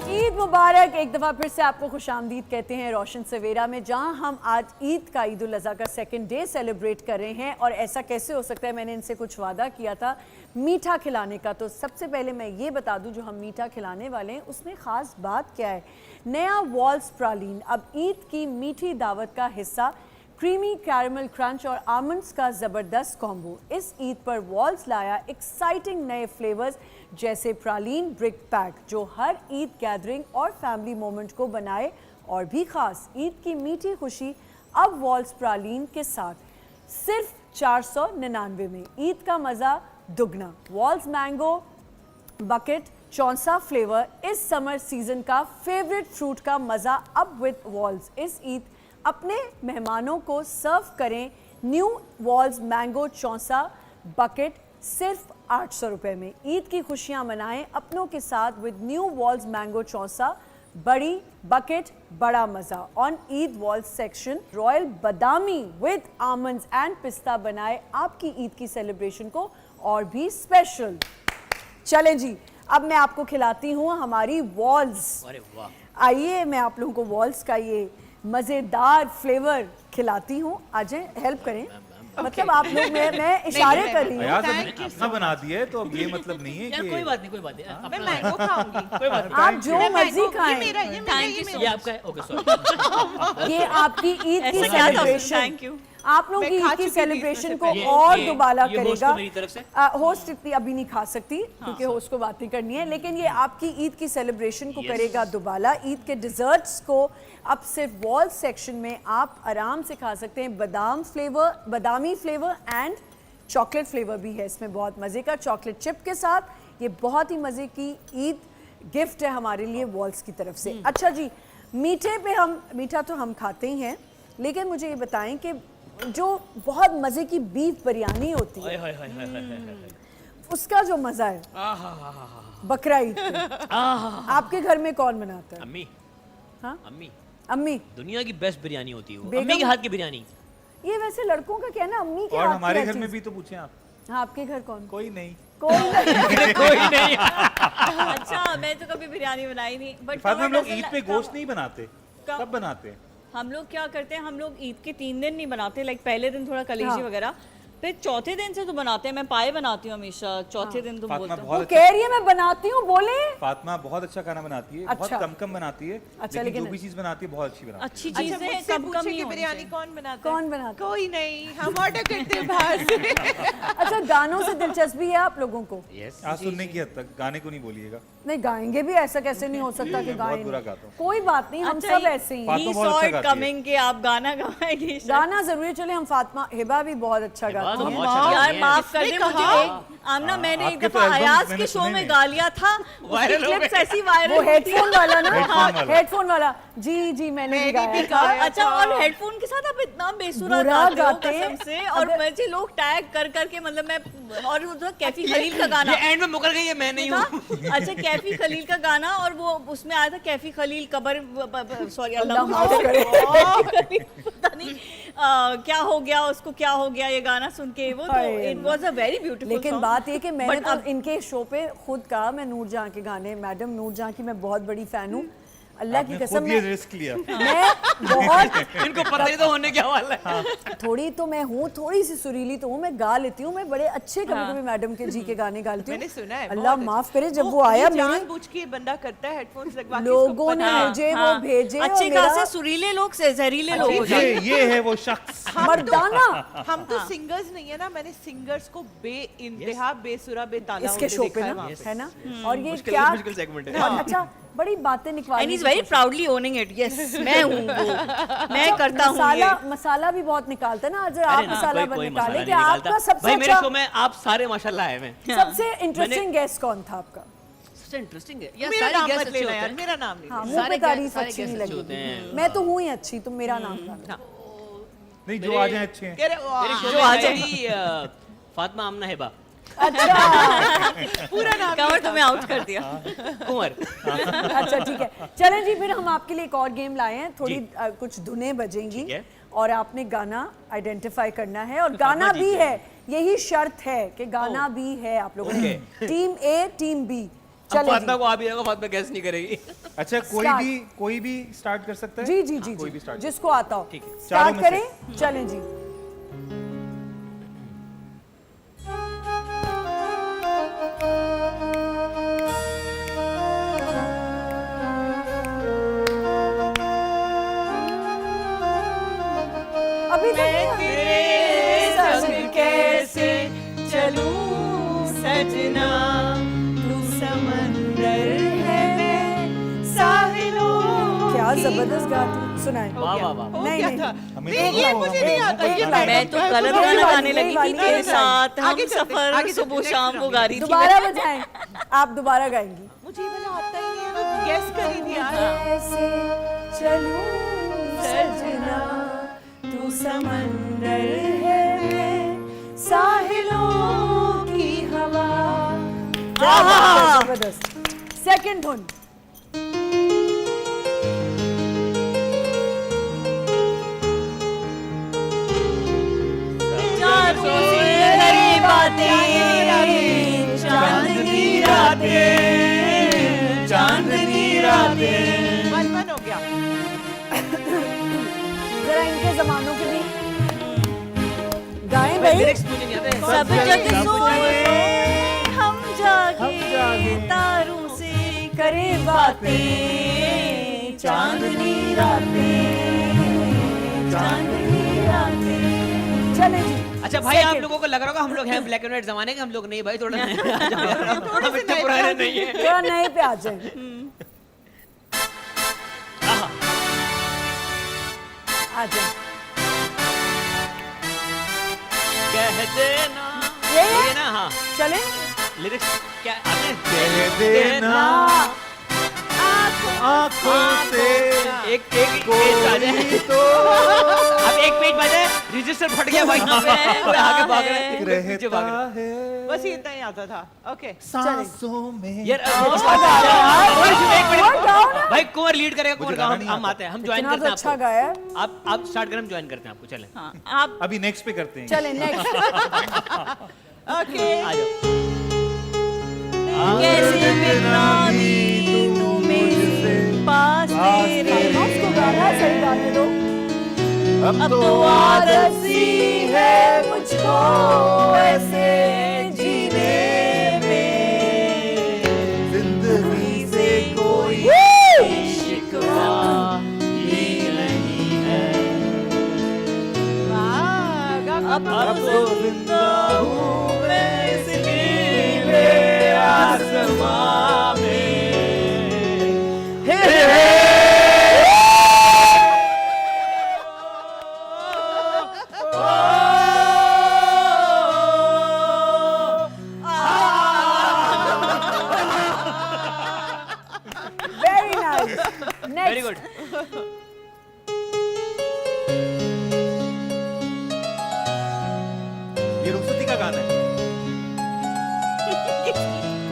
ईद मुबारक, दर्शक, एक दफ़ा फिर से आपको खुशामदीद कहते हैं रोशन सवेरा में, जहां हम आज ईद का, ईद उल अज़हा का सेकंड डे सेलिब्रेट कर रहे हैं। और ऐसा कैसे हो सकता है, मैंने इनसे कुछ वादा किया था मीठा खिलाने का। तो सबसे पहले मैं ये बता दूं, जो हम मीठा खिलाने वाले हैं उसमें ख़ास बात क्या है। नया वॉल्स प्रालीन अब ईद की मीठी दावत का हिस्सा। क्रीमी कैरमल क्रंच और आमंड्स का ज़बरदस्त कॉम्बो। इस ईद पर वॉल्स लाया एक्साइटिंग नए फ्लेवर्स जैसे प्रालीन ब्रिक पैक, जो हर ईद गैदरिंग और फैमिली मोमेंट को बनाए और भी ख़ास। ईद की मीठी खुशी अब वॉल्स प्रालीन के साथ सिर्फ 499 में। ईद का मज़ा दुगना। वॉल्स मैंगो बकेट चौंसा फ्लेवर इस समर सीजन का फेवरेट फ्रूट का मज़ा अब विद वॉल्स। इस ईद अपने मेहमानों को सर्व करें न्यू वॉल्स मैंगो चौंसा बकेट सिर्फ 800 रुपये में। ईद की खुशियां मनाएं अपनों के साथ विद न्यू वॉल्स मैंगो चौंसा बड़ी बकेट, बड़ा मज़ा। On Eid walls section royal Badami with almonds and पिस्ता बनाए आपकी ईद की सेलिब्रेशन को और भी स्पेशल। चलें जी, अब मैं आपको खिलाती हूँ हमारी वॉल्स। अरे वाह, आइए मैं आप लोगों को वॉल्स का ये मज़ेदार फ्लेवर खिलाती हूँ। आ जाए, हेल्प करें। मतलब आप लोग, मैं इशारे कर रही हूँ। अयाज हमने अपना बना दिया है, तो अब ये मतलब नहीं है यार कि कोई बात नहीं, कोई बात नहीं। मैं मैंगो खाऊंगी। कोई बात आप जो मर्जी खाएं। नहीं, ये आपका है। Okay, sorry. ये आपकी ईद की ऐसा क्या था? Celebration, thank you. आप लोगों मैं की खा ईद की चुकी थी सेलिब्रेशन इसमें को से और ये- दोबारा ये होस्ट करेगा। को मेरी तरफ से। होस्ट इतनी अभी नहीं खा सकती क्योंकि होस्ट को बातें करनी है, लेकिन ये आपकी ईद की सेलिब्रेशन को करेगा दोबारा। ईद के डिजर्ट्स को अब सिर्फ वॉल सेक्शन में आप आराम से खा सकते हैं। बादाम flavour, Badami flavour and chocolate flavour भी है इसमें, बहुत मज़े का चॉकलेट चिप के साथ। ये बहुत ही मज़े की ईद गिफ्ट है हमारे लिए वॉल्स की तरफ से। अच्छा जी, मीठे पे हम, मीठा तो हम खाते ही हैं, लेकिन मुझे ये बताएं कि जो बहुत मज़े की बीफ बिरयानी होती है, हाय हाय हाय हाय हाय। उसका जो मज़ा है बकरा ईद पे, आपके घर में कौन बनाता है? अम्मी, हाँ? अम्मी, अम्मी। दुनिया की बेस्ट बिरयानी होती है वो, बेगम- अम्मी के हाथ की बिरयानी। ये वैसे लड़कों का क्या है ना, अम्मी के और हाथ की हमारे हर घर में चीज़। भी तो पूछें आप। हाँ, आपके घर कौन? कोई नहीं। कोई नहीं। कोई नहीं। अच्छा, मैं तो कभी बिरयानी बनाई नहीं, बट फातिमा, हम लोग ईद पे गोश्त नहीं बनाते, कब बनाते हैं? हम लोग क्या करते हैं, हम लोग ईद के 3 दिन नहीं बनाते। लाइक पहले दिन थोड़ा कलेजी वगैरह, फिर चौथे दिन से तो बनाते हैं। मैं पाए बनाती हूँ हमेशा, चौथे दिन तो फातिमा बोलते हैं। वो बहुत कह रही है मैं बनाती हूँ, बोले। फातिमा बहुत अच्छा खाना बनाती है, अच्छा। बहुत कम कम बनाती है, अच्छा, लेकिन जो लेकिन- भी चीज बनाती है बहुत अच्छी बनाती है। अच्छी अच्छा, चीजें मुझसे कम कम पूछे ही कि होनी बिरयानी चाहिए। कौन बनाता है? कौन बनाता है? कोई नहीं, हम ऑर्डर करते हैं बाहर से। अच्छा, गानों से दिलचस्पी है आप लोगों को? यस, आज सुनने की हद तक, गाने को नहीं बोलिएगा। नहीं, गाएंगे भी, ऐसा कैसे नहीं हो सकता कि मैं बहुत गाएं बुरा नहीं। गाता हूँ। कोई बात नहीं, हम अच्छा, सब ऐसे ही हैं। फातिमा He बहुत saw अच्छा it गाती है। coming कि आप गाना गाएंगे। गाना जरूरी। चले हम फातिमा, हिबा भी बहुत अच्छा हिबा गाती तो है। बहुत अच्छा यार गाती है। माफ कर दे मुझे, आमना मैंने एक आपके तो दफा albums अयाज मैंने के शो सुने में नहीं। गा लिया था, उसकी Viral हो क्लिप्स गए। ऐसी वायरल वो हेडफोन वाला ना, हेडफोन हाँ, वाला। हेडफोन वाला। जी जी, मैंने भी गाया था। गाया अच्छा, था। और हेडफोन के साथ आप इतना बेसुरा बुरा गाते हो गाते हैं। कसम से। और अगर- मुझे लोग टैग कर करके, मतलब मैं, और वो तो कैफी खलील का गाना, ये एंड में मुकर गई है, मैं नहीं हूँ। अच्छा कैफी खलील का गाना, और वो उसमें आया था कैफी खलील कबर, सॉरी अल्लाह अल्लाह माफ करे। पता नहीं क्या हो गया उसको, क्या हो गया ये गाना सुन के। वो तो हाय it was a very beautiful. लेकिन बात ये कि मैंने But तो अब- इनके शो पे खुद कहा, मैं नूरजहां के गाने, मैडम नूरजहां की मैं बहुत बड़ी फैन हूँ। अल्लाह की आपने कसम, खुद ये मैं रिस्क लिया। बहुत इनको पता नहीं तो होने क्या वाला है। थोड़ी तो मैं हूँ, थोड़ी सी सुरीली तो हूँ, मैं गा लेती हूँ। मैं बड़े अच्छे कभी कभी मैडम के जी के गाने गा लेती हूँ। मैंने सुना है, अल्लाह बहुत माफ करे, जब वो आया मेरे जानबूझ के बंदा करता है, हेडफोन्स लगवा के लोगों इसको ने पता- मुझे वो भेजे और अच्छे मेरा खासे सुरीले लोग से जहरीले लोग हो जाते ये है वो शख्स। मर्दाना हम तो सिंगर्स नहीं है ना, मैंने सिंगर्स को बे इंतहा बेसुरा बेताला इसके होते शो देखा पे है ना, वहाँ पे। है ना। और ये मुश्किल क्या मुश्किल सेगमेंट है। और अच्छा, बड़ी बातें एंड निकाली। He is very proudly owning it. Yes, मैं हूँ वो, मैं करता हूँ मसाला ये। मसाला भी बहुत निकालता है ना। आज अरे आप ना, मसाला कोई निकाले मसाला कि नहीं आपका निकालता। सबसे भाई मेरे अच्छा, शो में आप सारे माशाल्लाह आए हैं। सबसे इंटरेस्टिंग गेस्ट कौन था आपका? सबसे इंटरेस्टिंग है यार, मेरा सारे नाम गेस्ट मत अच्छे लेना होते यार, हैं। मेरा नाम नहीं हाँ, लेना। मुंह सारे पे तारीफ सारे अच्छी नहीं guest अच्छे होते लगी। हैं। मैं तो हूँ ही अच्छी, तुम मेरा नाम लो। नहीं, जो आ जाए अच्छे हैं। कह रहे, वाह, मेरे शो जो में आ मेरी, फातिमा आमना हिबा अच्छा पूरा नाम कवर तुम्हें आउट कर दिया। कुंवर। अच्छा, ठीक है। चलें जी, फिर हम आपके लिए एक और गेम लाए हैं। थोड़ी कुछ धुनें बजेंगी ठीक है। और आपने गाना आइडेंटिफाई करना है, और गाना भी है, यही शर्त है कि गाना भी है आप लोगों ने। टीम ए टीम बी, चले फातिमा को आ भी जाएगा, फातिमा गैस नहीं करेगी। अच्छा कोई भी स्टार्ट कर सकता है? जी जी जी कोई भी जी, स्टार्ट। जिसको आता हो ठीक है। स्टार्ट चारों में करें, चलें जी। अभी तक नहीं आया। तेरे संग कैसे चलूं सजना, तू समंदर है मैं साहिलों क्या की जबरदस्त गाती, सुनाए। वाह वाह वाह। हो नहीं, क्या नहीं। था? हमें नहीं, तो ये बताओ, मुझे हमें नहीं तो आता, ये बताओ। लाइन। मैं तो गलत यही गाना वाली, गाने यही लगी वाली, थी तेरे यही साथ हम आगे चलते, सफर आगे चलते, सुबह next शाम को round। गा रही थी। दोबारा बजाएं, आप दोबारा गाएंगी। मुझे ये वाला आता ही नहीं है, मैं गैस कर रही थी यार। कैसे चलूं सजना, तू समंदर है साहिलों की हवा। जबरदस्त। सेकंड धुन। जानू से हरी बातें, चांदनी रातें, चांदनी रातें। मन हो गया। जरा इनके जमानों के भी गाएं भाई। लिरिक्स मुझे नहीं आते। सब जग सोए हम जागे तारों से करे बातें, चांदनी रातें, चांदनी रातें। चले जी। अच्छा भाई, आप लोगों को लग रहा होगा हम लोग हैं ब्लैक एंड व्हाइट जमाने के, हम लोग नहीं भाई, थोड़ा नए आ जाओ यार, हम इतने पुराने नहीं है। थोड़ा नए पे आ जाए। आ जाए। कह देना ये है? ये ना, हाँ चले। लिरिक्स क्या आते हैं? कह देना आंखों से एक पेज आ जाए तो अब एक पेज बजे रजिस्टर फट गया भाई यहाँ पे, कोई आगे भाग रहा है, नीचे रहता भाग रहा है। है बस इतना ही आता था। ओके सांसों में। यार भाई कुंवर लीड करेगा, कुंवर मुझे का गाना नहीं हम आते हैं, हम ज्वाइन इतना करते तो हैं अच्छा आपको। गाया। आप स्टार्ट करें, हम ज्वाइन करते हैं आपको, चलें हाँ, आप अभी नेक्स्ट पे करते हैं। चले नेक्स्ट। ओके आ जाओ। कैसे मिलना दी तुम्हें पास तेरे, उसको गाना सही गाने दो। अब तो आदत सी है मुझको ऐसे जीने में। जिंदगी से कोई शिकवा ही नहीं है। अब तो जिंदा हूँ मैं इस नीले आसमां में। Very nice. Next. Very good. ये रुखसती का गाना है।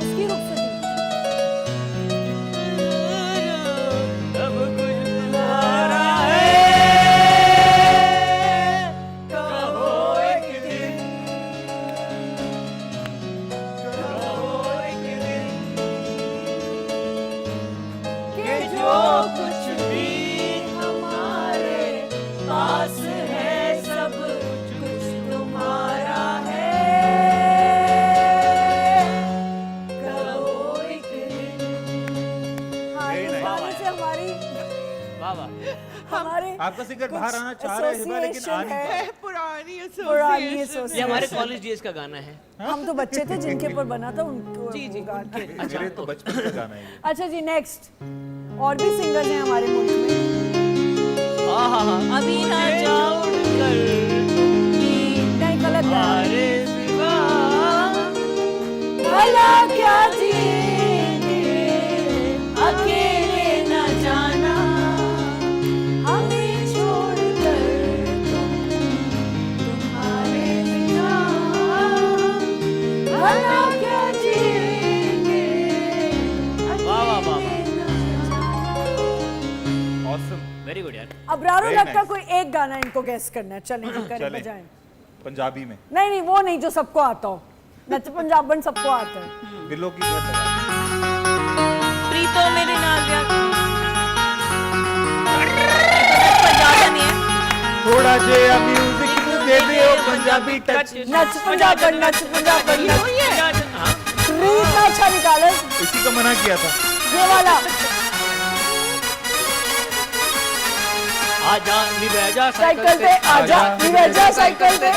उसकी रुखसती। अब कुछ तुम्हारा है, कहो एक दिन, कहो एक दिन, कि जो कुछ भी हमारे पास है सब कुछ तुम्हारा है, कहो एक दिन। हाँ, इस गाने से वाह वाह। हमारे आपका सिंगर बाहर आना चाह रहा है हिबा, लेकिन आ नहीं पा रहा। पुरानी पुरानी ये एसोसिएशन। हमारे कॉलेज डेज का गाना है। हम तो बच्चे थे जिनके ऊपर बना था उनको वो गाना। मेरे तो बचपन का गाना है ये। अच्छा जी नेक्स्ट। और भी सिंगर्स हैं हमारे मुल्क में। अभी ना जाओ कर नहीं गलत है। तुम्हारे सिवा भला क्या जिएंगे अकेले न जाना, हमें छोड़कर तुम तुम्हारे बिना भला क्या जिएंगे वाह वाह वाह। Awesome. वेरी गुड यार। अब रारो Very लग का nice. कोई एक गाना इनको गेस करना है। चलें जी करें चलें। बजाएं। पंजाबी में नहीं नहीं वो नहीं जो सबको आता हो। नच पंजाबन सबको आता है। दिलों की धड़कन। तो मेरे नाल यार पंजाबी नहीं है थोड़ा जिहा म्यूजिक दे दियो पंजाबी टच। नच पंजाबन नच पंजाबन नच। रीत ना अच्छा निकाले इसी को मना किया था। ये वाला। आजा निवेजा साइकिल पे आजा निवेजा साइकिल पे।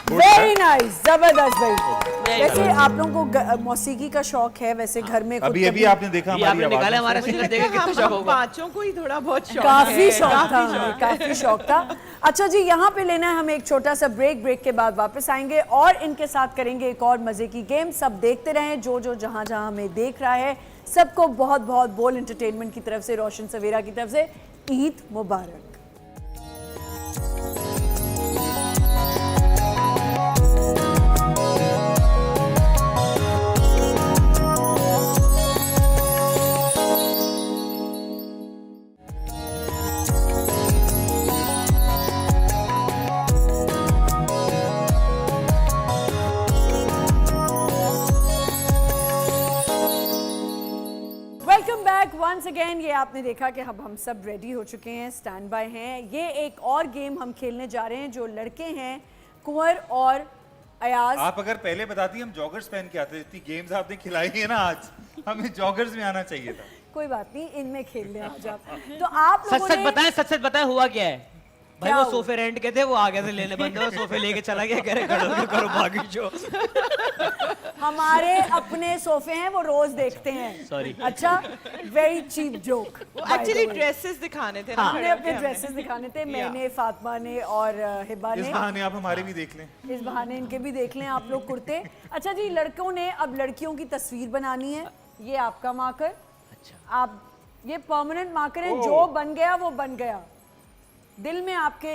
वेरी नाइस, जबरदस्त भाई। वैसे आप लोगों को मौसीकी का शौक है वैसे घर में? खुद अभी कभी- अभी आपने देखा ये हमारी आपने निकाला आवाज हमारा सिंगर देखा कितना शौक हम होगा। पांचों को ही थोड़ा बहुत शौक काफी है। शौक था काफी हमें, शौक काफी शौक था। अच्छा जी, यहाँ पे लेना है हमें एक छोटा सा ब्रेक के बाद वापस आएंगे और इनके साथ करेंगे एक और मजे की गेम। सब देखते रहें, जो जहां जहां हमें देख रहा है सबको बहुत बहुत बोल एंटरटेनमेंट की तरफ से, रोशन सवेरा की तरफ से ईद मुबारक। Welcome back once again. ये आपने देखा कि अब हम सब रेडी हो चुके हैं, स्टैंड बाय हैं। ये एक और गेम हम खेलने जा रहे हैं। जो लड़के हैं कुंवर और अयाज, आप अगर पहले बताती हम जॉगर्स पहन के आते। जितनी गेम्स आपने खिलाई है ना आज, हमें जॉगर्स में आना चाहिए था। कोई बात नहीं, इनमें खेल लें आज आप। तो आप सच लोगों सच ने बताएं, सच सच बताएं हुआ क्या है भाई? क्या वो हुआ? सोफे रेंट के थे, वो आ गए थे लेने बंदे, वो सोफे लेके चला गया, कह रहे खड़ो करो बाकी जो। हमारे अपने सोफे हैं वो रोज देखते हैं। Sorry. अच्छा, very cheap joke. Actually dresses दिखाने थे ना हमने खड़े अपने होके ड्रेसेस दिखाने थे, मैंने, फातिमा ने और हिबा इस ने। बहाने आप हमारे भी देख लें। इस बहाने इनके भी देख लें आप लोग कुर्ते। अच्छा जी, लड़कों ने अब लड़कियों की तस्वीर बनानी है। ये आपका मार्कर। अच्छा। आप ये परमानेंट मार्कर है, जो बन गया वो बन गया। दिल में आपके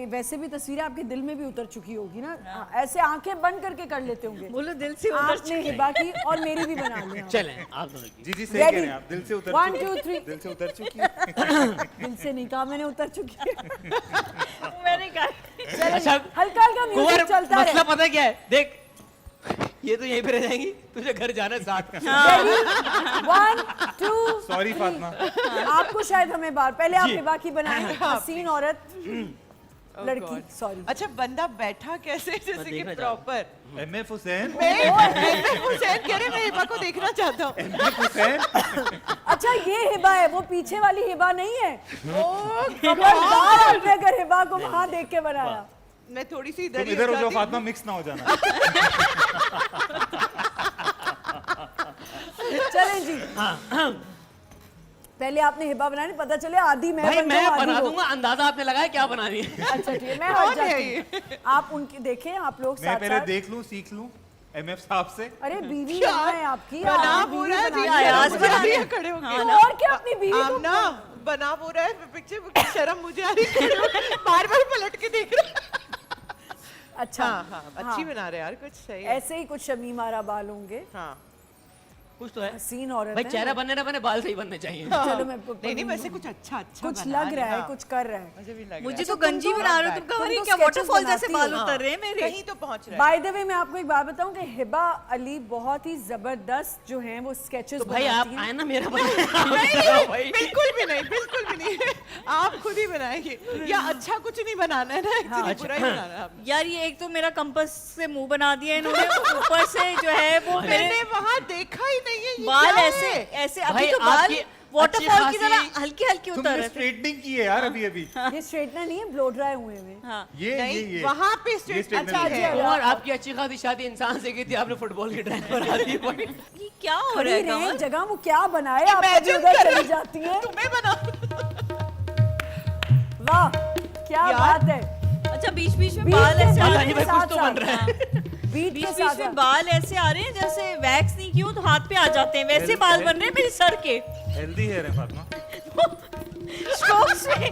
वैसे भी तस्वीरें आपके दिल में भी उतर चुकी होगी ना। ऐसे आंखें बंद करके कर लेते होंगे। बोलो दिल से उतर आपने हिबा की और मेरी भी बना ली। चलें आप दोनों की। जी जी सही कह रहे हैं आप। दिल से उतर 1 चुकी 2 3। दिल से उतर चुकी है। दिल से नहीं कहा मैंने, उतर चुकी है। मैंने कहा चलो, अच्छा, हल्का हल्का म्यूजिक कुंवर, चलता मसला है। पता है क्या है? देख ये तो यहीं पे रह जाएंगी, तुझे घर जाना है साथ। 1 2 सॉरी फातिमा। आपको शायद हमें बार पहले आप हिबा की बनाएं। हसीन औरत लड़की, सॉरी। अच्छा, बंदा बैठा कैसे जैसे कि देखना प्रॉपर। एमएफ हुसैन। हुसैन कह रहे मैं हिबा को देखना चाहता हूँ। एमएफ हुसैन। अच्छा, ये हिबा है, वो पीछे वाली हिबा नहीं है। खबरदार आपने अगर हिबा को वहां देख के बनाया। मैं थोड़ी सी तुम इधर इधर हो जाती जाओ हूँ। फातिमा, मिक्स ना हो जाना। चलें जी, पहले आपने हिबा बनानी, पता चले आधी मैं भाई बन मैं जाऊं, आधी बना वो। दूंगा, अंदाजा आपने लगाया क्या बनानी है। अच्छा ठीक है, मैं कौन हट है जाती ये? हूँ। आप उनकी देखें, आप लोग मैं साथ पहले साथ। देख लूं, सीख लूं एमएफ साहब से। अरे बीवी क्या? यहाँ है आपकी, बना आप वो बीवी रहा है बना जी, ली। आयाज शर्म बना मुझे आ रही है ली। खड़े होके। तो और क्या अपनी बीवी को आमना बना वो रहा है पिक्चर, शर्म मुझे आ रही है। बार बार पलट के देख रहा। अच्छा हाँ, अच्छी बना रहे यार, कुछ सही है। ऐसे ही कुछ शमीम आरा बाल होंगे। हाँ, कुछ तो है हसीन औरत भाई, है। चेहरा बनने ना बने, बाल सही बनने चाहिए। चलो मैं नहीं वैसे कुछ अच्छा कुछ बना लग रहा है, हाँ। कुछ कर रहा है। मुझे भी लग मुझे रहा तो तुम गंजी तो बना रहे हो, तुम तुम कह रही तो क्या sketches वाटरफॉल जैसे बनाती बाल हो। उतर रहे हैं है। मेरे। कहीं तो पहुंच रहा है। बाय द वे मैं आपको एक बात बताऊं कि हिबा अली बहुत ही जबरदस्त जो हैं वो स्केचेस तो भाई आप बनाती हैं। आए ना मेरा नहीं, बिल्कुल भी नहीं, बिल्कुल भी नहीं। आप खुद ही बनाएंगे या अच्छा कुछ नहीं बनाना है ना, एक्चुअली बुरा ही बनाना है आपने। यार ये एक तो मेरा कंपास से मुंह बना दिया इन्होंने, ऊपर से जो है वो मैंने मेरे वहाँ देखा ही नहीं है ये बाल क्या ऐसे है? ऐसे अभी भाई तो बाल आपकी वाटरफॉल अच्छी की तरह खासी- हल्की हल्की उतर तुमने रहे थे। स्ट्रेटनिंग की है यार अभी अभी। ये स्ट्रेटनर नहीं है, ब्लो ड्राई हुए हुए। हाँ ये नहीं, वहाँ पे ये स्ट्रेट straightnर अच्छा नहीं है। कुमार, आपकी अच्छी खासी शादी इंसान से की थी, आपने फुटबॉल की ड्राइव बना दी भाई। ये क्या हो रहा खड़ी है रहे कमल? जगह वो क्या बनाए, आप कभी Imagine उधर कर चली रहे- जाती हैं। तुम्हें बना। वाह क्या यार, बात है। अच्छा बीच बीच में बीच बाल के ऐसे आ साथ- रहे हैं, भाई कुछ तो साथ- बन रहा है। बीट बीच के बीच साथ में बाल ऐसे आ रहे हैं जैसे वैक्स नहीं की हो तो हाथ पे आ जाते हैं, वैसे बाल बन रहे हैं मेरे सर के हेल्दी हेयर है फातिमा। स्ट्रोक्स में।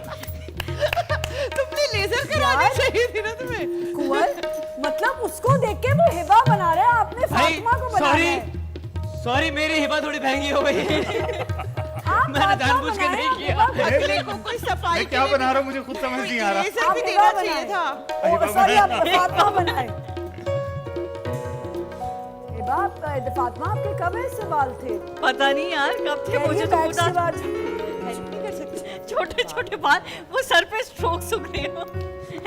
तुमने लेजर करानी चाहिए थी ना तुम्हें। कुंवर, मतलब उसको देख के वो हिबा बना रहा है, आपने भाई फातिमा को बनाया सॉरी है। सॉरी, मेरी हिबा थोड़ी महंगी हो गई है। आप मैंने फातिमा जानबूझ के बनाए, नहीं आप किया। हिबा अगले को कोई सफाई मैं क्या बना रहा हूँ मुझे खुद समझ नहीं आ रहा। लेजर भी आप देना हिबा चाहिए बनाए। था। सॉरी आप फातिमा बनाए। हिबा फातिमा आपके कब ऐसे बाल थे? पता नहीं यार कब थे, मुझे तो बैक से पूरा बात हेल्प नहीं कर सकते। छोटे छोटे बाल, वो सर पे स्ट्रोक्स उग रहे हो,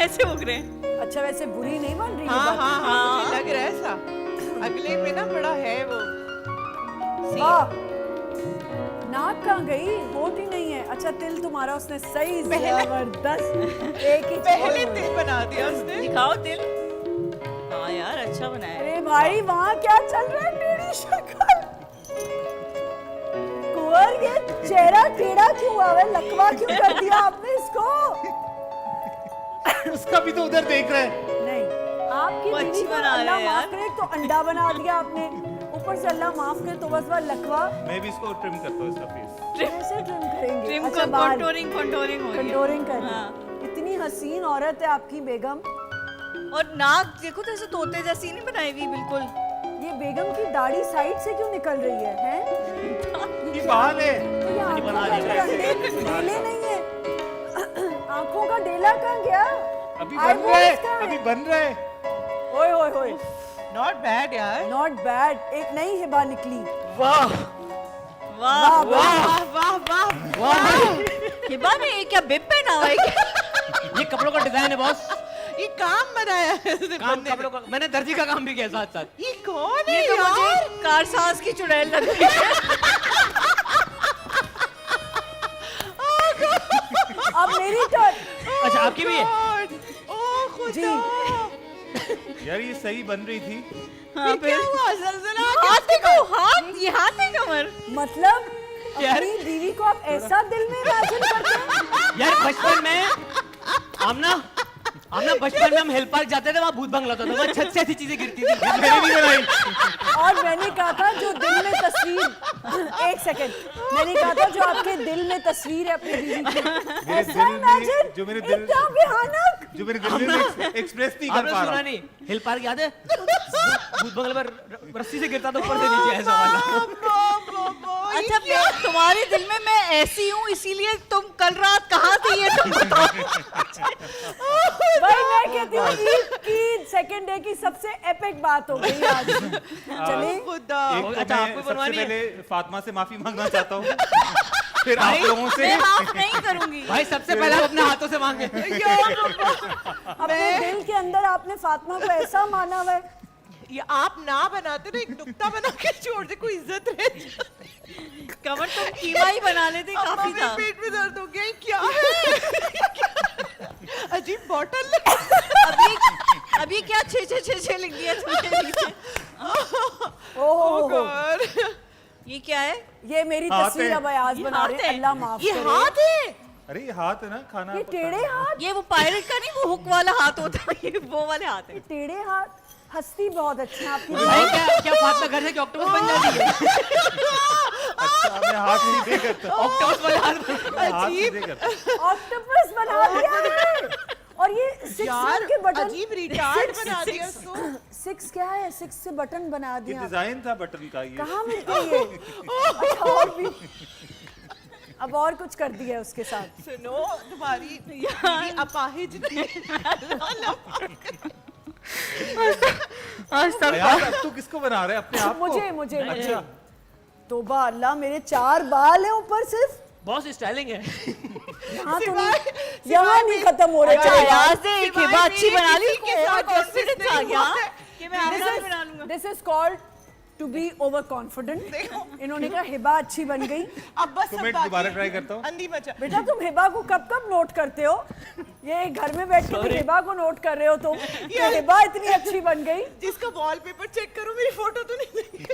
ऐसे उग रहे हैं। अच्छा वैसे बुरी नहीं बन रही हाँ है हाँ हाँ, मुझे लग रहा है ऐसा। अगले में ना बड़ा है वो वाह, नाक कहाँ गई? होट ही नहीं है। अच्छा तिल तुम्हारा उसने सही जबरदस्त एक ही पहले तिल बना दिया उसने। दिखाओ दिल। हाँ यार अच्छा बनाया है। अरे भाई वहाँ क्या चल रहा है? टेढ़ी शक्ल कुंवर, ये चेहरा टेढ़ा क्यों हुआ है? लकवा क्यों कर दिया आपने इसको? उसका भी तो उधर देख रहे हैं। नहीं आपकी वो बीवी अच्छी को बना अल्लाह रहे हैं माफ यार। करे तो अंडा बना दिया आपने, ऊपर से अल्लाह माफ करे तो बस वह लकवा मैं भी इसको ट्रिम करता हूँ इसका फेस। कैसे ट्रिम करेंगे? ट्रिम अच्छा को बाल कंटूरिंग कंटूरिंग हो रही है। कंटूरिंग कर हाँ। इतनी हसीन औरत है आपकी बेगम। और नाक देखो तो ऐसे तोते जैसी नहीं बनाई हुई बिल्कुल। ये बेगम की दाढ़ी साइड से क्यों निकल रही है? हैं? ये बाल है। तो ये आंखों का डेले नहीं है। आंखों का डेला कहाँ गया? अभी बन रहा है, Eyeballs कहाँ अभी बन रहा है। ओए ओए ओए, नॉट बैड यार। Not bad. एक नई हिबा निकली। वाह वाह वाह वाह वाह वाह। हिबा ने ये क्या बिब पहना हुआ है क्या? ये कपड़ों का डिजाइन है बॉस। ये काम बनाया है इसने काम बंदे कपड़ों का, मैंने दर्जी का काम भी किया साथ साथ। ने। ये कौन है ये तो यार? मुझे कारसाज की चुड़ैल लग रही है। अब मेरी टर्न। अच्छा आपकी भी है? ओह जी। खुदा। यार ये सही बन रही थी। हाँ क्या हुआ? जलजला हाथ देखो, हाथ, ये हाथ है कमर। मतलब यार। अपनी बीवी को आप ऐसा दिल में इमेजिन करते हैं? यार बचपन में आमना बचपन में हम हिल पार्क जाते थे, वहाँ भूत बंगला होता था, वहाँ छत से ऐसी चीजें गिरती थी। मैंने नहीं बनाई। और मैंने कहा था जो दिल में तस्वीर एक सेकंड, मैंने कहा था जो आपके दिल में तस्वीर है अपनी बीवी की, ऐसा दिल में- इमेजिन, जो मेरे दिल- इतना भयानक। जो मेरे दिल में एक्सप्रेस नहीं कर आपने पा सुना रहा। नहीं? हिल पार्क याद है? भूत बंगले पर रस्सी से गिरता था ऊपर से नीचे ऐसा वाला। अच्छा तुम्हारे दिल में मैं ऐसी हूँ, इसीलिए तुम कल रात कहाँ थी ये तुम बताओ। भाई मैं कहती हूँ ईद की सेकंड डे की सबसे एपिक बात हो गई आज। चलिए खुदा। एक तो अच्छा, मैं आपको सबसे बनवानी है? पहले फातिमा से माफी मांगना चाहता हूँ। फिर आप लोगों से। मैं माफ नहीं करूंगी। भाई सबसे पहले आप अपने हाथों से मांगे। अपने दिल के अंदर आपने फातिमा को ऐसा माना हुआ है। ये आप ना बनाते ना, एक नुक्ता बना के छोड़ दे, कोई इज्जत रह जाए। कमर तुम कीमा ही बना लेते अम्मा काफी मेरे था। पेट में दर्द हो गया। ये क्या है? अजीब बॉटल। अभी क्या 6 लिख दिया तुमने नीचे। ओह गॉड। ये क्या है? ये मेरी हाथ तस्वीर है। अब अयाज ये बना हाथ रहे हैं, है। अल्लाह माफ ये करे। हाथ है। अरे ये हाथ है ना, खाना ये टेढ़े हाथ, ये वो पायरेट का नहीं, वो हुक वाला हाथ होता है, ये वो वाले हाथ है। टेढ़े हाथ। हंसती बहुत अच्छा है आपकी भाई क्या फातिमा घर से ऑक्टोपस बन जाती है? अच्छा मैं हाथ नहीं दे करता। ऑक्टोपस वाले हाथ हाथ नहीं दे करता। ऑक्टोपस बना दिया है। और ये 6 यार के बटन, अजीब रिटार्ड बना दिया इसको। 6 क्या है? 6 से बटन बना ये दिया। डिजाइन था बटन का ये। कहाँ मिलते हैं ये? अच्छा, और भी अब और कुछ कर दिया है उसके साथ। सुनो तुम्हारी बीवी अपाहिज यार अब तू किसको बना रहे अपने आप को? मुझे अच्छा तोबा अल्लाह, मेरे 4 बाल हैं ऊपर सिर्फ। बहुत स्टाइलिंग है। यहाँ तो नहीं, यहाँ नहीं खत्म हो रहे अच्छा चार यार बाल। से एक हिबा अच्छी बना ली, के साथ कॉन्फिडेंस आ गया कि मैं This आपका is- बना लूंगा। This is called to be over confident। इन्होंने कहा हिबा अच्छी बन गई। अब बस तो सब मैं बाकी दोबारा ट्राई करता हूँ। अंधी मचा। बेटा तुम हिबा को कब कब नोट करते हो? ये घर में बैठ के भी हिबा को नोट कर रहे हो तुम कि हिबा इतनी अच्छी बन गई। जिसका वॉलपेपर चेक करो, मेरी फोटो तो नहीं।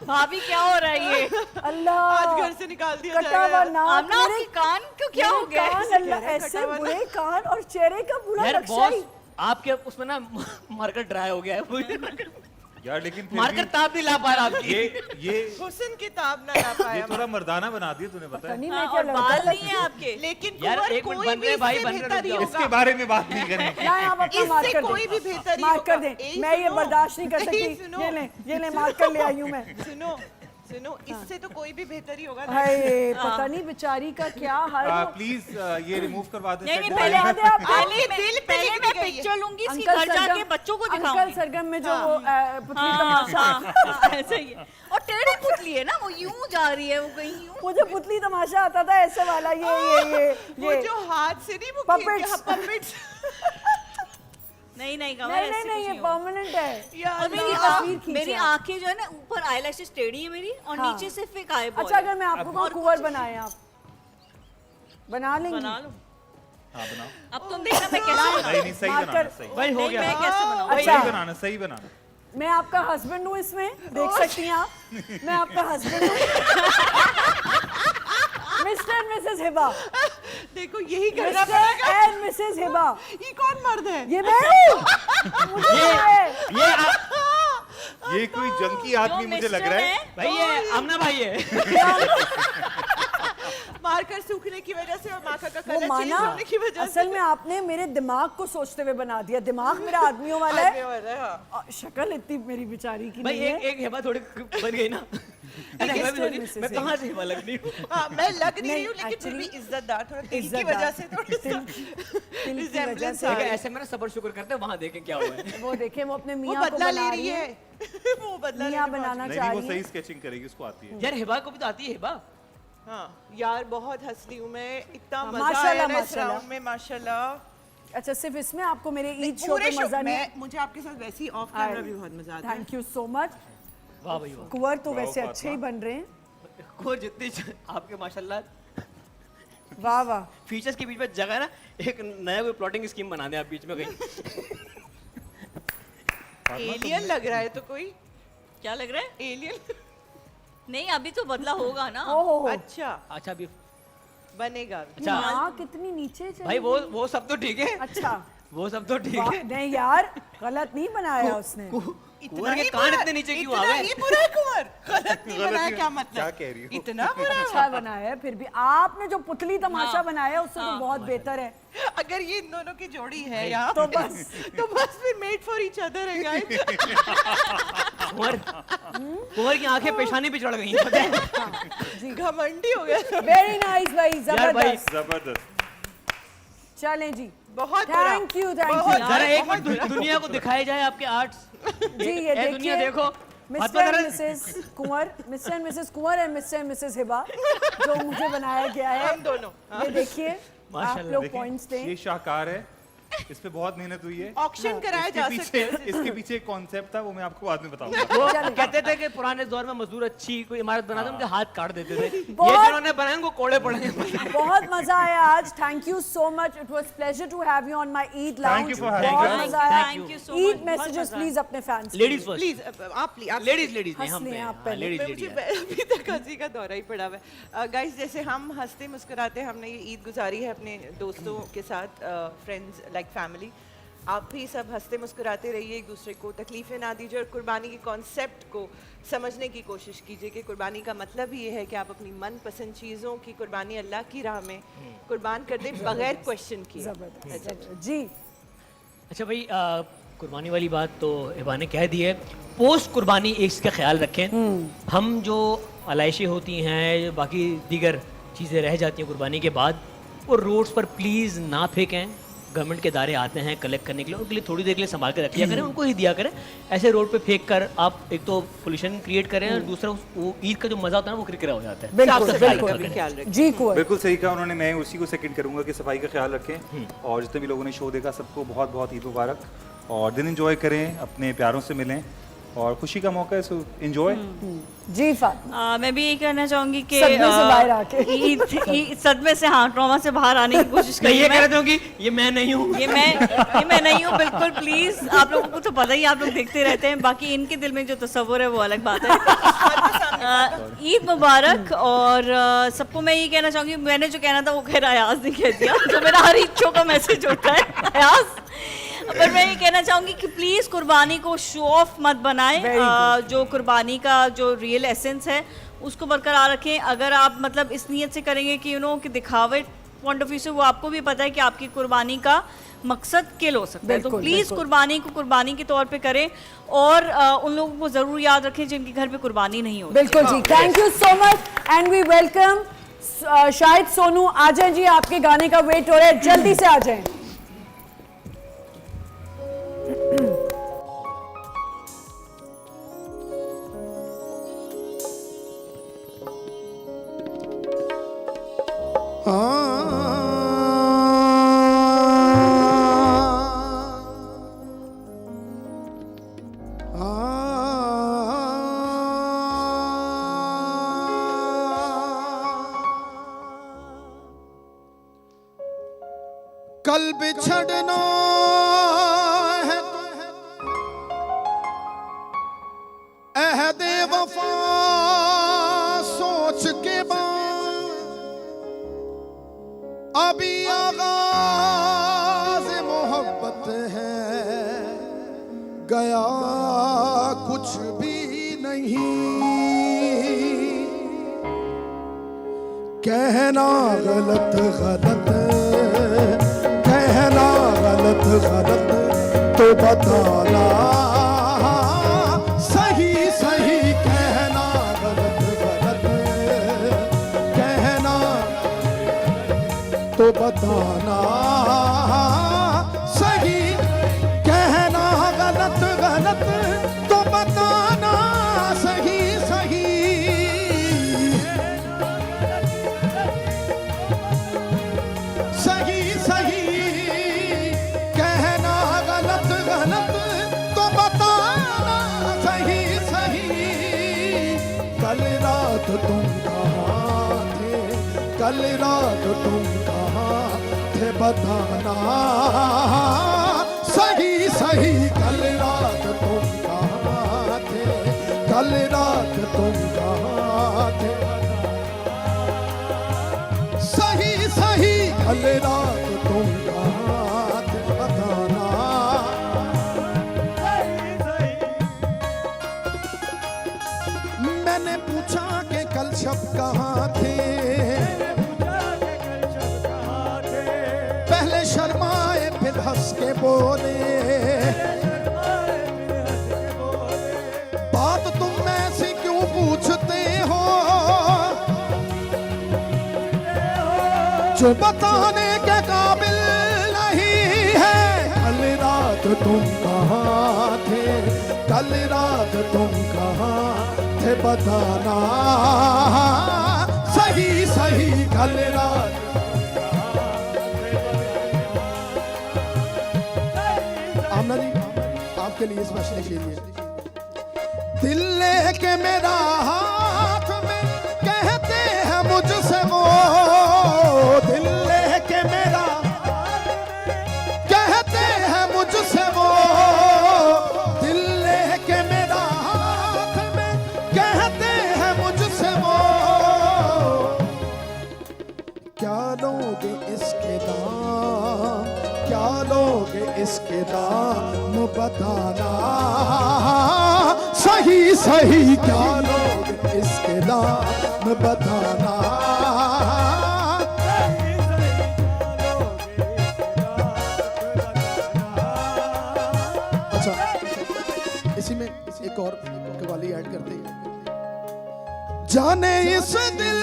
भाभी क्या हो रहा है ये? अल्लाह, आज घर से निकाल दिया कटा हुआ जाएगा। नाक, आमना मेरे आपके कान क्यों क्या हो गया? कान, अल्लाह ऐसे बुरे कान और चेहरे का पूरा यार नक्शा बॉस ही। आपके उसमें ना मार्कर ड्राई हो गया है। यार लेकिन फिर मार्कर भी ताप नहीं ला पा रहा आपकी। ये हुस्न किताब ना ला पाया। थोड़ा मर्दाना बना दिया तूने, पता है? नहीं हाँ, मैं क्या और लड़का बाल लग- नहीं है आपके। लेकिन यार, कुंवर एक मिनट कोई बन भी रहे भाई, इससे बन रहे बेहतर ही रुक होगा। इसके बारे में बात नहीं करें। ना आप अपना इससे मार्कर कोई भी दें, बेहतर ही मार्कर होगा। दें। यही मैं ये सुनो। बर्दाश्त नहीं कर यही सकती। सुनो। ये ले मार्कर ले आई हूँ मैं। सुनो सुनो इससे तो कोई भी बेहतर ही होगा ना। हाय पता नहीं बेचारी का क्या हाल हो। प्लीज ये रिमूव करवा दें नहीं नहीं, set पहले design। याद है आपको? पहले दिल पे पहले लिख मैं दी गई है। पिक्चर लूंगी इसकी, अंकल घर जाके सरगम- बच्चों को अंकल दिखाऊंगी। सरगम में जो वो पुतली हाँ, तमाशा, हाँ, ऐसा ही है। और टेढ़ी पुतली है ना, वो यूं जा रही है, वो कहीं यूं। मुझे पुतली तमाशा आता था ऐसे वाला, वो ये जो हाथ से नहीं वो Puppets. पपेट्स। नहीं नहीं कमल, नहीं ऐसे नहीं नहीं कुछ ये नहीं होगा। परमानेंट है। यार और मेरी तस्वीर खींची मेरी आप। आंखें जो है ना, ऊपर आईलैशेस टेढ़ी है मेरी, और हाँ। नीचे सिर्फ एक आई अच्छा अगर मैं आपको कहूँ कुंवर बनाए आप बना लेंगी? बना लो। हाँ बनाओ। अब तुम देखना मैं कैसे बनाऊं। नहीं नहीं सही मार्कर- बनाना सही। भाई हो नहीं, गया। मैं कैसे बनाऊं। अच्छा। सही बनाना सही बनाना। मैं आपका हस्बैंड हूँ इसमें, देख सकती हैं आप, मैं आपका हस्बैंड हूँ। मिस्टर एंड मिसेस हिबा, देखो यही करना मिस्टर पड़ेगा। एंड मिसेस हिबा, ये कौन मर्द है? ये मैं हूँ। मुझे पता है। ये कोई जंकी आदमी मुझे लग रहा है। भाई ये आमना भाई है। मार्कर सूखने की वजह से और मार्कर का वो कलर चेंज माना, होने की वजह से। असल में आपने मेरे दिमाग को सोचते हुए बना दिया। दिमाग मेरा आदमियों वाला आदमी है वाला है, हाँ। और शक्ल इतनी मेरी बेचारी की भाई नहीं एक है। एक हेबा थोड़ी बन गई ना। अरे हेबा भी सोची, मैं कहाँ से हेबा लग रही हूँ। हाँ, मैं लग नहीं रही हूँ, लेकिन फिर actually- भी इज्जतदार, थोड़ा तिल की इज्जतदार। वजह से थोड़ा सा तिल की वजह resemblance से। आ देखो, रही है। ऐसे में ना सबर शुक्र करते हैं, वहाँ देखें क्या हुआ है। वो देखे वो अपने वो मियाँ को बदला ले बना रही है। वो बदला मियाँ लेने बनाना नहीं चाह नहीं वो रही सही है। स्केचिंग करेगी, उसको आती है। यार हेबा को भी तो आती है हेबा। हाँ यार बहुत हंस रही हूँ मैं, इतना हाँ, मजा माशाल्लाह, आया ना इस माशाल्लाह। राउंड में माशाल्लाह। अच्छा सिर्फ इसमें आपको मेरे ईद शो पूरे पे शो मजा नहीं में मुझे आपके साथ वैसे ही ऑफ कैमरा भी बहुत मजा आता है। Thank you so much. वाह भाई वाह। कुंवर तो वाह, वैसे फातिमा। अच्छे ही बन रहे हैं। और जितनी आपके माशाल्लाह वाह वाह। फीचर्स के बीच में जगह है ना, एक नया कोई प्लॉटिंग स्कीम बना दें आप बीच में कहीं। एलियन लग रहा है तो कोई क्या लग रहा है? एलियन। नहीं अभी तो बदला होगा ना। ओहो अच्छा अच्छा अभी बनेगा। अच्छा माँ कितनी नीचे चली भाई वो सब तो ठीक है, अच्छा वो सब तो ठीक वाह, है। नहीं यार गलत नहीं बनाया उसने। कुंवर के कान इतने नीचे क्यों आ इतना गए? ही बुरा है कुंवर? गलत नहीं गलत बनाया, नहीं- क्या मतलब? क्या कह रही हो? इतना बुरा? अच्छा बनाया है फिर भी। आपने जो पुतली तमाशा बनाया उससे तो बहुत बेहतर है। अगर ये इन दोनों की जोड़ी है यहाँ तो पे, बस तो बस फिर मेड फॉर ईच अदर है गाइस। कुंवर की आंखें पेशानी पे चढ़ गई हैं, पता है? घमंडी हो गया। वेरी नाइस भाई, यार भाई, जबरदस्त। जबरदस्त। चलें जी, बहुत बुरा। थैंक यू थैंक बहुत यू। जरा एक मिनट दुनिया को दिखाए जाए आपके आर्ट्स। जी ये ए दुनिया देखिए देखो, mister and Mrs Kunwar, mister and Mrs Kunwar and mister and Mrs Hiba जो मुझे बनाया गया है। हम दोनों। ये देखिए आप माशाल्लाह, लोग देखें, पॉइंट्स ये दें। शाहकार है, इस पे बहुत मेहनत हुई है। ऑक्शन कराया जा सकता है। इसके पीछे एक कॉन्सेप्ट था, वो मैं आपको बाद में बताऊंगा। वो चलो। कहते थे कि पुराने दौर में मजदूर अच्छी कोई इमारत बनाते उनके हाथ काट देते थे। ये बहुत- जिन्होंने बनाए उनको कोड़े पड़े हैं। बहुत मजा आया आज। Thank you so much, it was pleasure to have you on my Eid lounge. you for having बहुत us. मजा आया। Thank you so Eid much, बहुत मैसेजेस मजा आया। प्लीज अपने फैंस लेडीज फर्स्ट, प्लीज आप लेडीज लेडीज नहीं हंस हम लें पे, आप हाँ, पहले। लेडीज मुझे लेडीज। अभी तक हंसी का दौरा ही पड़ा हुआ है। गाइस जैसे हम हंसते मुस्कुराते हमने ये ईद गुजारी है अपने दोस्तों के साथ, फ्रेंड्स लाइक फैमिली। आप भी सब हंसते मुस्कुराते रहिए, एक दूसरे को तकलीफें ना दीजिए और कुर्बानी के कॉन्सेप्ट को समझने की कोशिश कीजिए कि कुर्बानी का मतलब ही ये है कि आप अपनी मनपसंद चीज़ों की कुर्बानी अल्लाह की राह में कुर्बान कर दें बगैर क्वेश्चन किए। जबरदस्त जी। अच्छा भाई कुर्बानी वाली बात तो हिबा ने कह दी है। पोस्ट कुर्बानी इसका ख्याल रखें। हम जो आलाइशें होती हैं, बाकी दीगर चीज़ें रह जाती हैं कुर्बानी के बाद, वो रोड्स पर प्लीज़ ना फेंकें। गवर्नमेंट के इदारे आते हैं कलेक्ट करने के लिए, उनके लिए थोड़ी देर के लिए संभाल कर रख लिया करें, उनको ही दिया करें। ऐसे रोड पे फेंक कर आप एक तो पोल्यूशन क्रिएट करें और दूसरा वो ईद का जो मजा होता है ना वो किरकिरा हो जाता है। बिल्कुल साफ सफाई बिल्कुल का करें। ख्याल रखें। जी कुंवर। बिल्कुल सही कहा उन्होंने, मैं उसी को सेकंड करूंगा कि सफाई का ख्याल रखें। और जितने भी लोगों ने शो देखा सबको बहुत बहुत ईद मुबारक, और दिन एंजॉय करें, अपने प्यारों से मिलें, और खुशी का मौका है, सो एंजॉय। जी फातिमा। मैं भी यही कहना चाहूंगी कि सदमे से बाहर आके। सदमे से, हाँ, ट्रॉमा से बाहर आने की कोशिश मैं ये करिए। कह रहा था कि ये मैं नहीं हूँ। ये मैं नहीं हूँ बिल्कुल। प्लीज आप लोगों को तो पता ही, आप लोग देखते रहते हैं, बाकी इनके दिल में जो तस्वुर है वो अलग बात है। ईद मुबारक। और सबको मैं ये कहना चाहूँगी, मैंने जो कहना था वो खैर अयाज ने कह दिया, जो मेरा हर ईद शो का मैसेज होता है अयाज। पर मैं ये कहना चाहूँगी कि प्लीज कुर्बानी को शो ऑफ मत बनाएं। जो कुर्बानी का जो रियल एसेंस है उसको बरकरार रखें। अगर आप मतलब इस नीयत से करेंगे कि कि दिखावट पॉइंट ऑफ व्यू से वो आपको भी पता है कि आपकी कुर्बानी का मकसद किल हो सकता है। तो बिल्कुल, प्लीज़ बिल्कुल। कुर्बानी को कुर्बानी के तौर पे करें और उन लोगों को ज़रूर याद रखें जिनके घर पे कुर्बानी नहीं होती। बिल्कुल जी, thank you so much and we welcome Shahid Sonu. आ जाएं जी, आपके गाने का वेट हो रहा है, जल्दी से आ जाएं। कल बिछड़ना है अहदे वफा सोच के बाद अभी आगाज़ मोहब्बत है गया कुछ भी नहीं कहना गलत गलत कहना गलत गलत तो बताना सही सही कहना गलत गलत कहना तो बताना सही कहना गलत गलत तो बताना सही सही सही सही कहना गलत गलत तो बताना सही सही कल रात तुम कहाँ थे कल रात तुम कहाँ थे बताना सही सही कल रात तुम कहाँ थे कल रात तुम कहाँ थे सही सही कल रात तुम कहाँ थे बताना मैंने पूछा कि कल शब कहाँ थे पहले शर्माए फिर हंस के बोले बात तुम ऐसी क्यों पूछते हो जो बताने के काबिल नहीं है कल रात तुम कहाँ थे कल रात तुम कहाँ थे बताना सही सही कल रात आमना जी आपके लिए स्पेशली शेर है दिल लेके मेरा हाथ में कहते हैं मुझसे वो दिल लेके मेरा कहते हैं मुझसे वो दिल लेके मेरा हाथ में कहते हैं मुझसे वो क्या लोगे इसके दाम क्या लोगे इसके दाम बताना सही सही क्या लोगे इसके दाम बताना अच्छा इसी में एक और कव्वाली ऐड करते हैं जाने इस दिल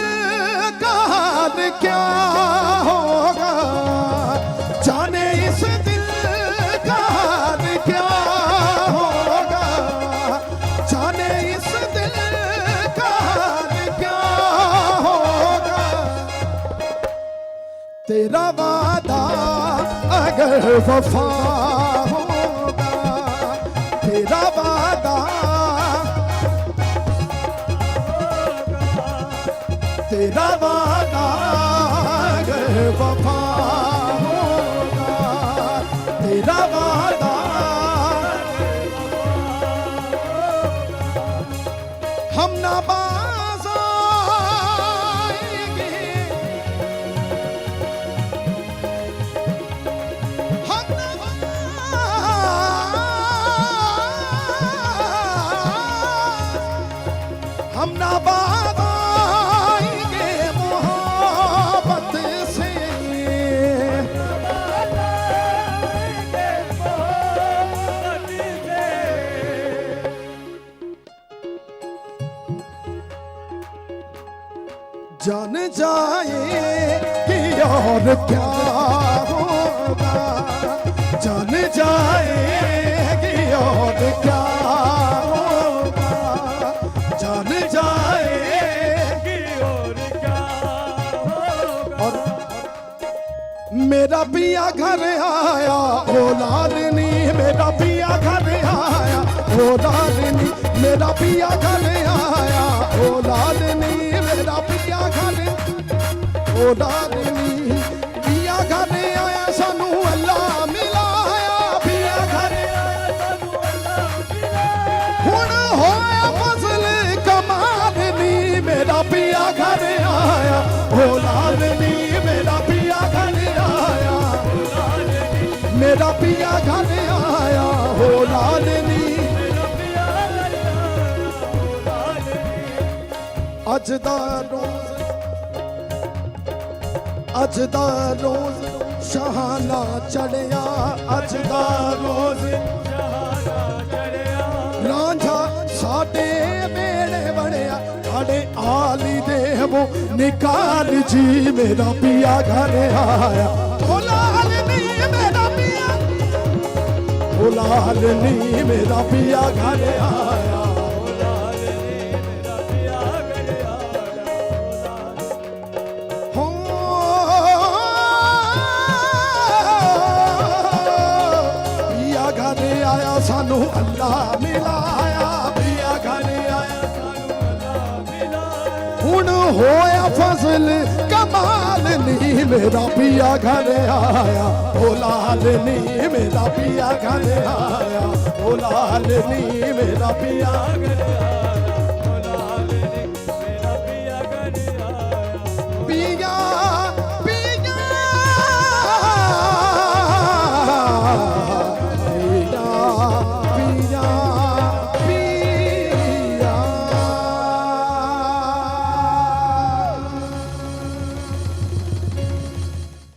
का हाल क्या होगा जाने इस दिल का हाल क्या होगा जाने इस दिल का हाल क्या होगा तेरा वादा अगर वफा होगा तेरा वादा तेरा वादा अगर वफा होगा तेरा वादा हम ना बाज़ आएंगे हम ना हम ना बाज़ आएंगे मोहब्बत से जान जाए कि और क्या होगा, जान जाए कि और क्या होगा, जान जाए कि और क्या होगा। और मेरा पिया घर आया ओ लालनी, मेरा पिया घर आया ओ लालनी, मेरा पिया घर आया ओ लालनी, मेरा पिया घर ओ लालनी, पिया घर आया सानू अल्लाह मिलाया, पिया घर आया सानू अल्लाह मिलाया, हुण होया फजल कमाल नी, मेरा पिया घर आया ओ लालनी, मेरा पिया घर आया ओ लालनी, मेरा पिया घर आया ओ लालनी, मेरा पिया घर आया ओ लालनी। अज दा रोज, अज दा रोज शहाना चढ़िया, अज दा रोज शहाना चढ़िया, रांझा साडे मेले बड़िया, साडे आली देवो निकाल जी, मेरा पिया घर आया ओ लालनी, मेरा पिया ओ लालनी, मेरा पिया घर आया ओ लालनी, मेरा पिया घर आया हो, पिया घर आया सानू अल्लाह मिलाया, पिया घर आया सानू अल्लाह मिलाया, हुण होया फजल कमाल नी, मेरा पिया घर आया ओ लालनी, मेरा पिया घर आया ओ लालनी, मेरा पिया घर